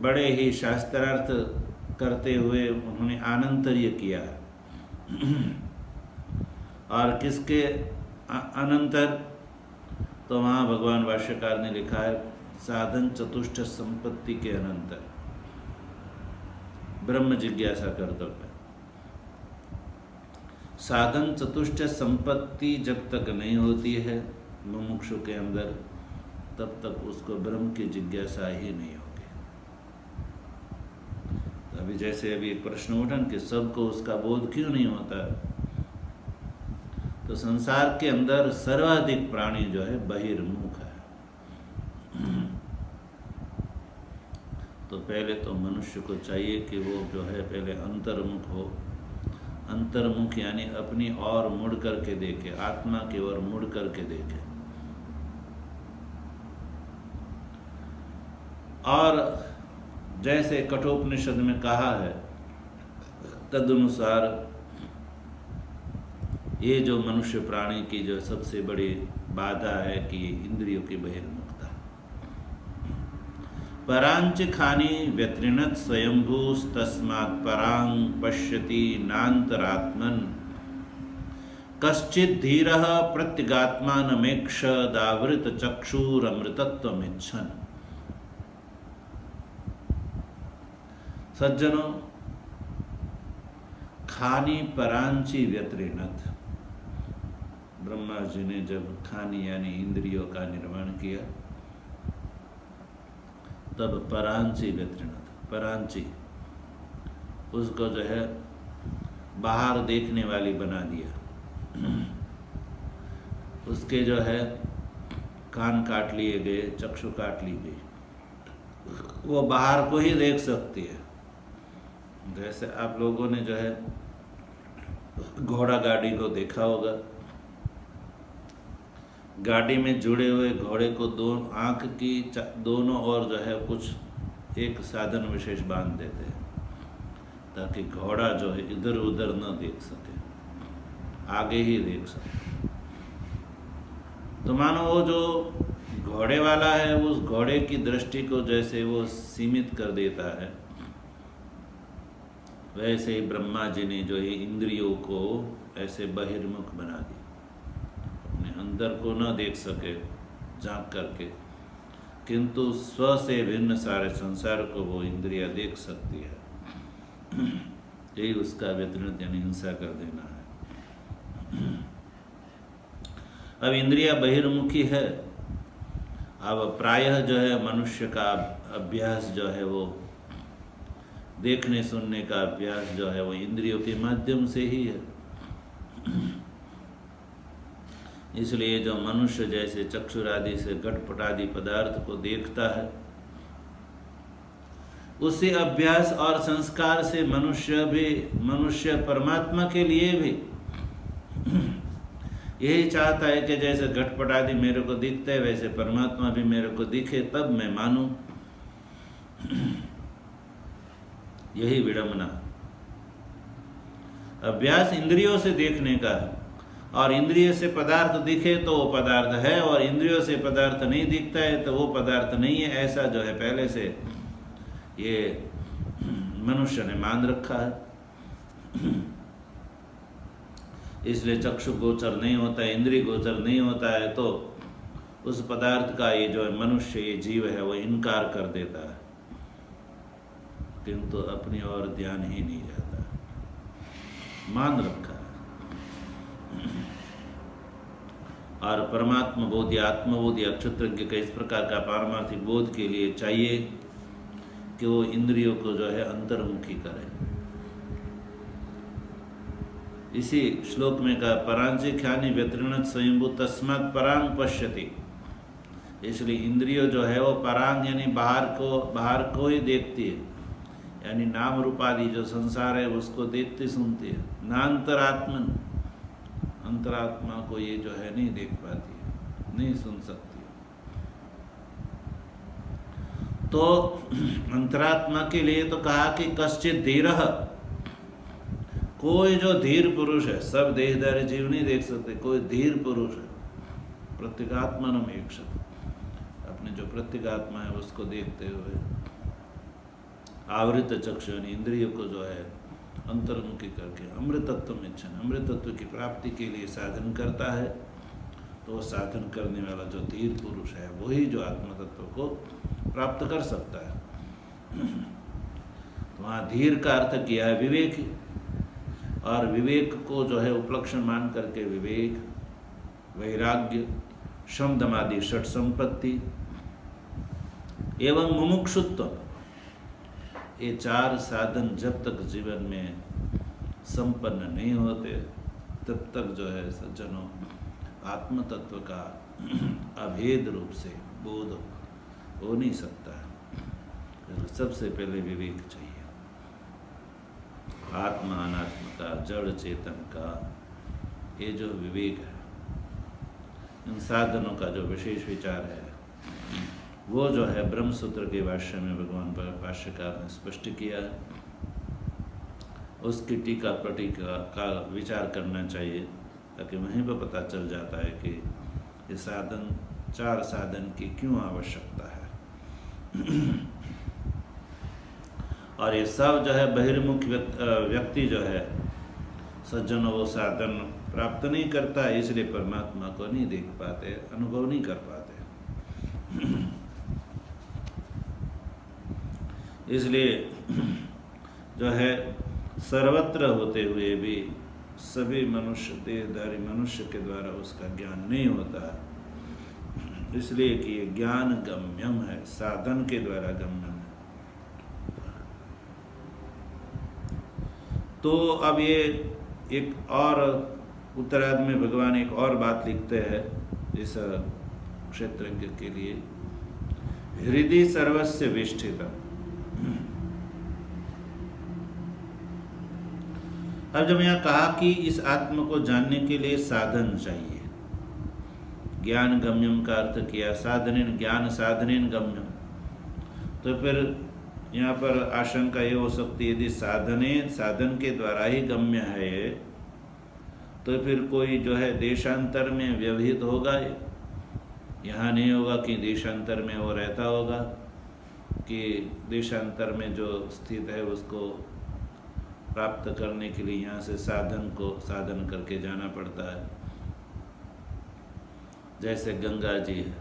बड़े ही शास्त्रार्थ करते हुए उन्होंने अनंतर्य किया है। और किसके अनंतर, तो वहाँ भगवान भाष्यकार ने लिखा है साधन चतुष्ट संपत्ति के अनंतर ब्रह्म जिज्ञासा कर्तव्य। साधन चतुष्ट संपत्ति जब तक नहीं होती है मुमुक्षु के अंदर, तब तक उसको ब्रह्म की जिज्ञासा ही नहीं होगी। अभी जैसे अभी एक प्रश्न उठा कि सबको उसका बोध क्यों नहीं होता, तो संसार के अंदर सर्वाधिक प्राणी जो है बहिर्मुख है। तो पहले तो मनुष्य को चाहिए कि वो जो है पहले अंतर्मुख हो। अंतर्मुख यानी अपनी ओर मुड़ करके देखे, आत्मा की ओर मुड़ करके देखे। और जैसे कठोपनिषद में कहा है तदनुसार ये जो मनुष्य प्राणी की जो सबसे बड़ी बाधा है कि इंद्रियों की बहिर्मुखता। परांच खानी व्यतृणत स्वयंभूस तस्मात् परांग पश्यति नान्तरात्मन कश्चित् धीरः प्रत्यगात्मानमेक्ष दावृत चक्षुरमृतत्वमिच्छन्। सज्जनों, खानी परांची व्यतृणत, ब्रह्मा जी ने जब खानी यानी इंद्रियों का निर्माण किया तब परांची व्यतृणत, परांची उसको जो है बाहर देखने वाली बना दिया। उसके जो है कान काट लिए गए, चक्षु काट ली गई, वो बाहर को ही देख सकती है। जैसे आप लोगों ने जो है घोड़ा गाड़ी को देखा होगा, गाड़ी में जुड़े हुए घोड़े को दो आँख की दोनों ओर जो है कुछ एक साधन विशेष बांध देते हैं ताकि घोड़ा जो है इधर उधर न देख सके, आगे ही देख सके। तो मानो वो जो घोड़े वाला है उस घोड़े की दृष्टि को जैसे वो सीमित कर देता है, वैसे ही ब्रह्मा जी ने जो है इंद्रियों को ऐसे बहिर्मुख बना दी, अपने अंदर को न देख सके झांक करके, किंतु स्व से भिन्न सारे संसार को वो इंद्रिया देख सकती है। यही उसका व्यतृणत यानी हिंसा कर देना है। अब इंद्रिया बहिर्मुखी है अब प्रायः जो है मनुष्य का अभ्यास जो है वो देखने सुनने का अभ्यास जो है वो इंद्रियों के माध्यम से ही है। इसलिए जो मनुष्य जैसे चक्षुरादि से घटपट आदि पदार्थ को देखता है, उसी अभ्यास और संस्कार से मनुष्य परमात्मा के लिए भी यही चाहता है कि जैसे घटपट आदि मेरे को दिखते हैं वैसे परमात्मा भी मेरे को दिखे, तब मैं मानूं। यही विडंबना। अभ्यास इंद्रियों से देखने का है, और इंद्रिय से पदार्थ दिखे तो वो पदार्थ है, और इंद्रियों से पदार्थ नहीं दिखता है तो वो पदार्थ नहीं है। ऐसा जो है पहले से ये मनुष्य ने मान रखा है। इसलिए चक्षु गोचर नहीं होता है, इंद्रिय गोचर नहीं होता है, तो उस पदार्थ का ये जो मनुष्य ये जीव है वो इनकार कर देता है, किंतु अपनी ओर ध्यान ही नहीं जाता, मान रखा है। और परमात्मा बोध या आत्मबोध या क्षत्रज्ञ का इस प्रकार का पारमार्थिक बोध के लिए चाहिए कि वो इंद्रियों को जो है अंतर्मुखी करे। इसी श्लोक में कहा परांची ख्यानि व्यतीर्णत स्वयंभू तस्मात् परांग पश्यति। इसलिए इंद्रियों जो है वो परांग यानी बाहर को ही देखती है, यानी नाम रूपादि जो संसार है उसको देखती सुनती है, ना अंतरात्मन, अंतरात्मा को ये जो है नहीं देख पाती है, नहीं सुन सकती है। तो अंतरात्मा के लिए तो कहा कि कश्चित धीरः, कोई जो धीर पुरुष है, सब देहधारी जीव नहीं देख सकते, कोई धीर पुरुष है, प्रत्यगात्मानम ईक्षते, अपने जो प्रत्यगात्मा है उसको देखते हुए आवृत चक्षु इंद्रियों को जो है अंतर्मुखी करके अमृतत्व इच्छन, अमृतत्व की प्राप्ति के लिए साधन करता है। तो साधन करने वाला जो धीर पुरुष है वही जो आत्म तत्व को प्राप्त कर सकता है। तो वहाँ धीर का अर्थ किया है विवेक, और विवेक को जो है उपलक्षण मान करके विवेक, वैराग्य, शम दम आदि षट संपत्ति एवं मुमुक्षुत्व, ये चार साधन जब तक जीवन में संपन्न नहीं होते तब तक जो है सज्जनों आत्म तत्व का अभेद रूप से बोध हो नहीं सकता है। सबसे पहले विवेक चाहिए, आत्मा अनात्म का, जड़ चेतन का, ये जो विवेक है, इन साधनों का जो विशेष विचार है वो जो है ब्रह्मसूत्र के भाष्य में भगवान भाष्यकार ने स्पष्ट किया है। उसकी टीका प्रटीका का विचार करना चाहिए, ताकि वहीं पर पता चल जाता है कि ये साधन, चार साधन की क्यों आवश्यकता है। और ये सब जो है बहिर्मुख व्यक्ति जो है सज्जन वो साधन प्राप्त नहीं करता है, इसलिए परमात्मा को नहीं देख पाते, अनुभव नहीं कर पाते। इसलिए जो है सर्वत्र होते हुए भी सभी मनुष्य, देहधारी मनुष्य के द्वारा उसका ज्ञान नहीं होता है, इसलिए कि ये ज्ञान गम्यम है, साधन के द्वारा गम्यम है। तो अब ये एक और उत्तरार्ध में भगवान एक और बात लिखते हैं इस क्षेत्रज्ञ के लिए, हृदय सर्वस्य विष्ठितम्। अब जब यहाँ कहा कि इस आत्मा को जानने के लिए साधन चाहिए, ज्ञान गम्यम का अर्थ किया, साधनेन ज्ञान साधनेन गम्यम, तो फिर यहाँ पर आशंका ये हो सकती है यदि साधन के द्वारा ही गम्य है तो फिर कोई जो है देशांतर में व्यवहित होगा, यहाँ नहीं होगा कि देशांतर में वो रहता होगा, कि देशांतर में जो स्थित है उसको प्राप्त करने के लिए यहाँ से साधन करके जाना पड़ता है। जैसे गंगा जी है,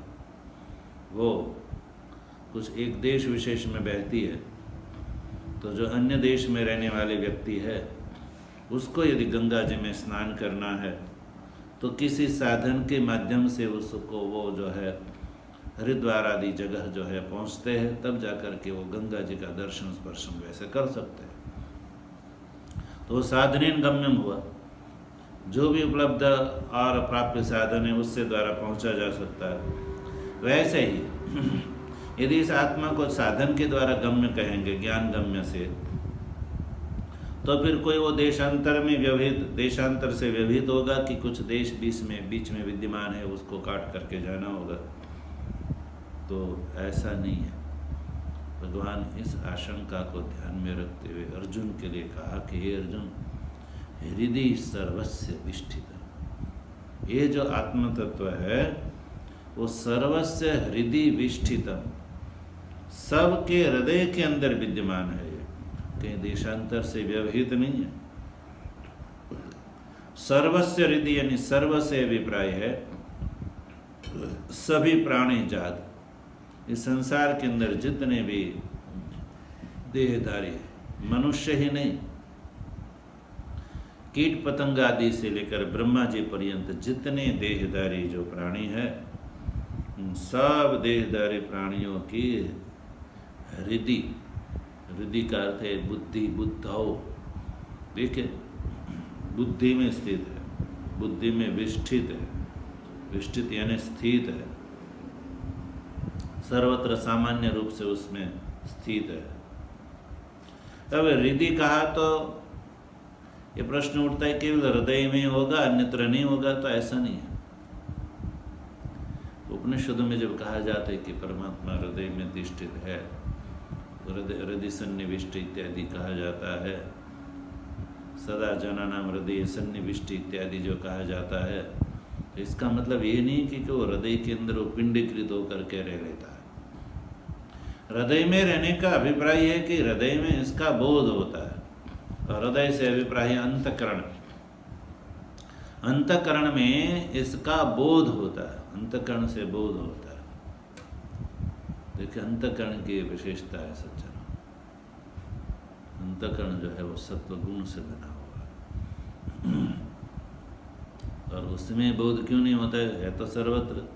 वो कुछ एक देश विशेष में बहती है, तो जो अन्य देश में रहने वाले व्यक्ति है उसको यदि गंगा जी में स्नान करना है तो किसी साधन के माध्यम से उसको वो जो है हरिद्वार आदि जगह जो है पहुंचते हैं, तब जाकर के वो गंगा जी का दर्शन स्पर्शन वैसे कर सकते हैं। तो साधनेन गम्यम हुआ, जो भी उपलब्ध और प्राप्य साधन है उससे द्वारा पहुंचा जा सकता है। वैसे ही यदि इस आत्मा को साधन के द्वारा गम्य कहेंगे, ज्ञान गम्य से, तो फिर कोई वो देशांतर में व्यवहित, देशांतर से व्यवहित होगा कि कुछ देश बीच में विद्यमान है, उसको काट करके जाना होगा। तो ऐसा नहीं है। भगवान इस आशंका को ध्यान में रखते हुए अर्जुन के लिए कहा कि हे अर्जुन, हृदय सर्वस्य विष्ठितम, ये जो आत्म तत्व है वो सर्वस्य हृदय विष्ठितम, सबके हृदय के अंदर विद्यमान है, कहीं देशांतर से व्यवहित नहीं है। सर्वस्य हृदय यानी सर्व से अभिप्राय है सभी प्राणी जात, इस संसार के अंदर जितने भी देहधारी, मनुष्य ही नहीं, कीट पतंग आदि से लेकर ब्रह्मा जी पर्यंत जितने देहधारी जो प्राणी है, उन सब देहधारी प्राणियों की हृदय, हृदय का अर्थ है बुद्धि, बुद्धौ, देखिए बुद्धि में स्थित है, बुद्धि में विष्ठित है, विष्ठित यानी स्थित है, सर्वत्र सामान्य रूप से उसमें स्थित है। अब हृदय कहा तो ये प्रश्न उठता है केवल हृदय में होगा, अन्यत्र नहीं होगा, तो ऐसा नहीं है। उपनिषदों में जब कहा जाता है कि परमात्मा हृदय में अधिष्ठित है, हृदय सन्निविष्ट इत्यादि कहा जाता है, सदा जनानाम हृदय सन्निविष्ट इत्यादि जो कहा जाता है, तो इसका मतलब ये नहीं कि वो हृदय के अंदर वो पिंडीकृत होकर के रह लेता है। हृदय में रहने का अभिप्राय है कि हृदय में इसका बोध होता है, और हृदय से अभिप्राय अंतःकरण, अंतःकरण में इसका बोध होता है, अंतःकरण से बोध होता है। देखिए अंतःकरण की विशेषता है सज्जन, अंतःकरण जो है वो सत्व गुण से बना हुआ है, और उसमें बोध क्यों नहीं होता है तो सर्वत्र।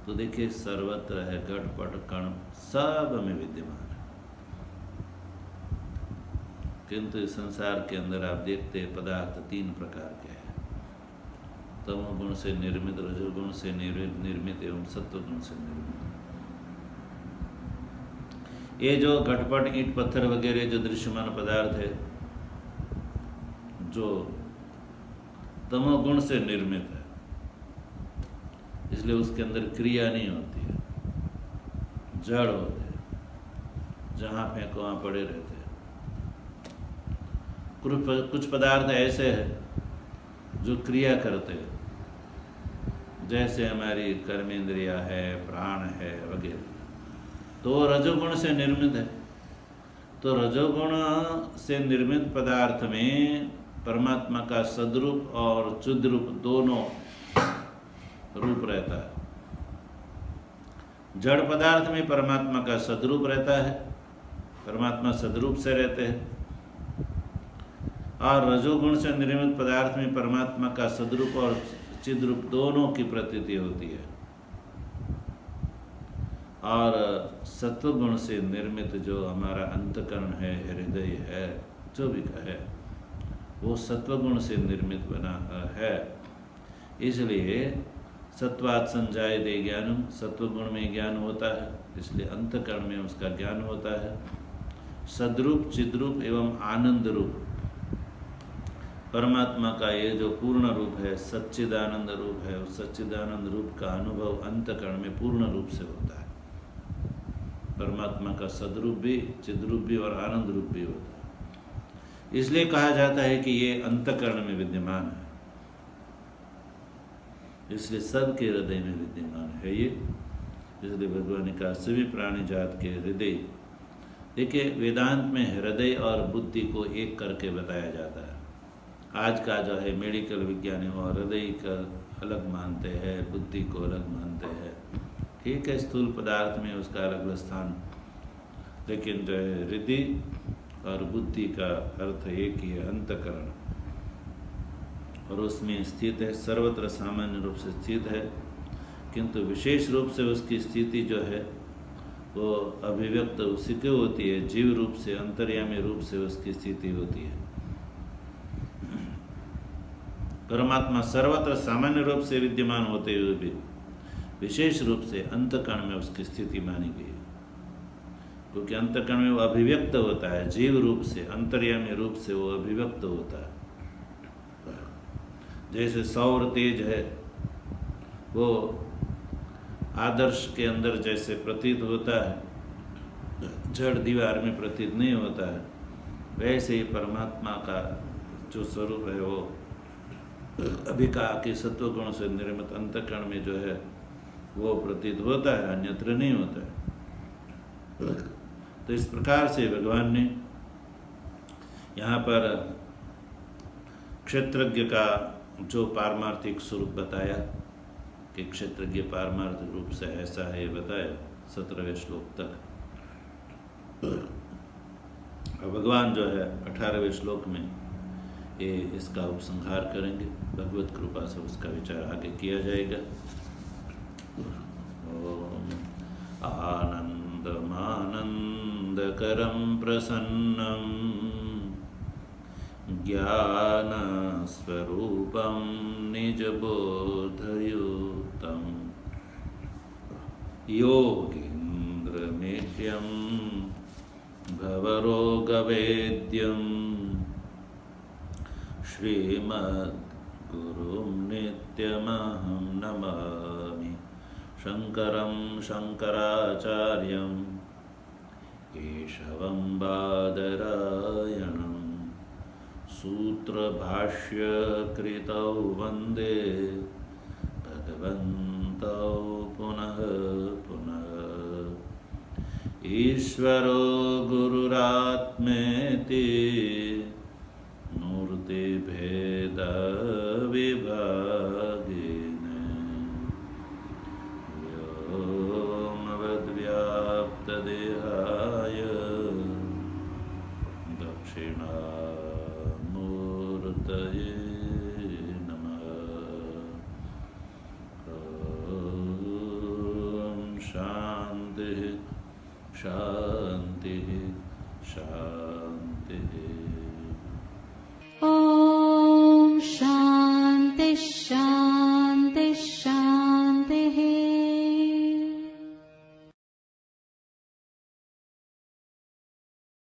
तो देखिए सर्वत्र है, घटपट कण सब में विद्यमान है, किंतु इस संसार के अंदर आप देखते हैं पदार्थ तीन प्रकार के हैं, तमोगुण से निर्मित, रजोगुण से निर्मित एवं सत्वगुण से निर्मित। ये जो घटपट ईंट पत्थर वगैरह जो दृश्यमान पदार्थ है, जो तमोगुण से निर्मित है, इसलिए उसके अंदर क्रिया नहीं होती है, जड़ होते हैं, जहाँ फेंको वहाँ पड़े रहते हैं। कुछ पदार्थ ऐसे हैं जो क्रिया करते हैं, जैसे हमारी कर्मेंद्रिया है, प्राण है वगैरह, तो रजोगुण से निर्मित है। तो रजोगुण से निर्मित पदार्थ में परमात्मा का सद्रूप और चुद्रूप दोनों रूप रहता है। जड़ पदार्थ में परमात्मा का सद्रूप रहता है, परमात्मा सद्रूप से रहते हैं, और रजोगुण से निर्मित पदार्थ में परमात्मा का सद्रूप और चिद्रूप दोनों की प्रतीति होती है। और सत्वगुण से निर्मित जो हमारा अंतःकरण है, हृदय है, जो भी है, वो सत्वगुण से निर्मित बना है। इसलिए सत्वात् संजायते ज्ञानम, सत्वगुण में ज्ञान होता है, इसलिए अंतःकरण में उसका ज्ञान होता है। सद्रूप, चिद्रूप एवं आनंद रूप परमात्मा का ये जो पूर्ण रूप है, सच्चिदानंद रूप है, उस सच्चिदानंद रूप का अनुभव अंतःकरण में पूर्ण रूप से होता है। परमात्मा का सद्रूप भी, चिद्रूप भी और आनंद रूप भी होता है। इसलिए कहा जाता है कि ये अंतःकरण में विद्यमान है, इसलिए सबके हृदय में विद्यमान है ये। इसलिए भगवान ने कहा सभी प्राणी जात के हृदय। देखिए वेदांत में हृदय और बुद्धि को एक करके बताया जाता है। आज का जो है मेडिकल विज्ञान है वो हृदय का अलग मानते हैं, बुद्धि को अलग मानते हैं। ठीक है, स्थूल पदार्थ में उसका अलग स्थान, लेकिन जो है हृदय और बुद्धि का अर्थ एक ही है, अंतःकरण, और उसमें स्थित है, सर्वत्र सामान्य रूप से स्थित है, किंतु विशेष रूप से उसकी स्थिति जो है वो अभिव्यक्त उसी की होती है, जीव रूप से, अंतर्यामी रूप से उसकी स्थिति होती है। परमात्मा सर्वत्र सामान्य रूप से विद्यमान होते हुए भी विशेष रूप से अंतःकरण में उसकी स्थिति मानी गई है, क्योंकि अंतःकरण में वो अभिव्यक्त होता है, जीव रूप से, अंतर्यामी रूप से वो अभिव्यक्त होता है। जैसे सौर तेज है, वो आदर्श के अंदर जैसे प्रतीत होता है, जड़ दीवार में प्रतीत नहीं होता है, वैसे ही परमात्मा का जो स्वरूप है वो अभी कहा कि सत्वगुण से निर्मित अंतःकरण में जो है वो प्रतीत होता है, अन्यत्र नहीं होता है। तो इस प्रकार से भगवान ने यहाँ पर क्षेत्रज्ञ का जो पारमार्थिक स्वरूप बताया कि क्षेत्रज्ञ पारमार्थिक रूप से ऐसा है, बताया 17वें श्लोक तक। और भगवान जो है 18वें श्लोक में ये इसका उपसंहार करेंगे, भगवत कृपा से उसका विचार आगे किया जाएगा। ओम आनंदमानंदकरं प्रसन्नं ज्ञानस्वरूपं निजबोधयुक्तं योगीन्द्रमेत्यं भवरोगवेद्यं श्रीमद्गुरुं नित्यमहं नमामि। शङ्करं शङ्कराचार्यं केशवं बादरायणं सूत्रभाष्यकृतौ वन्दे भगवन्तौ पुनः पुनः। ईश्वरो गुरुरात्मेति मूर्तिभेदविभागिने व्योमवद्व्याप्तदेहाय दक्षिणामूर्तये नमः। ॐ शान्तिः शान्तिः शान्तिः।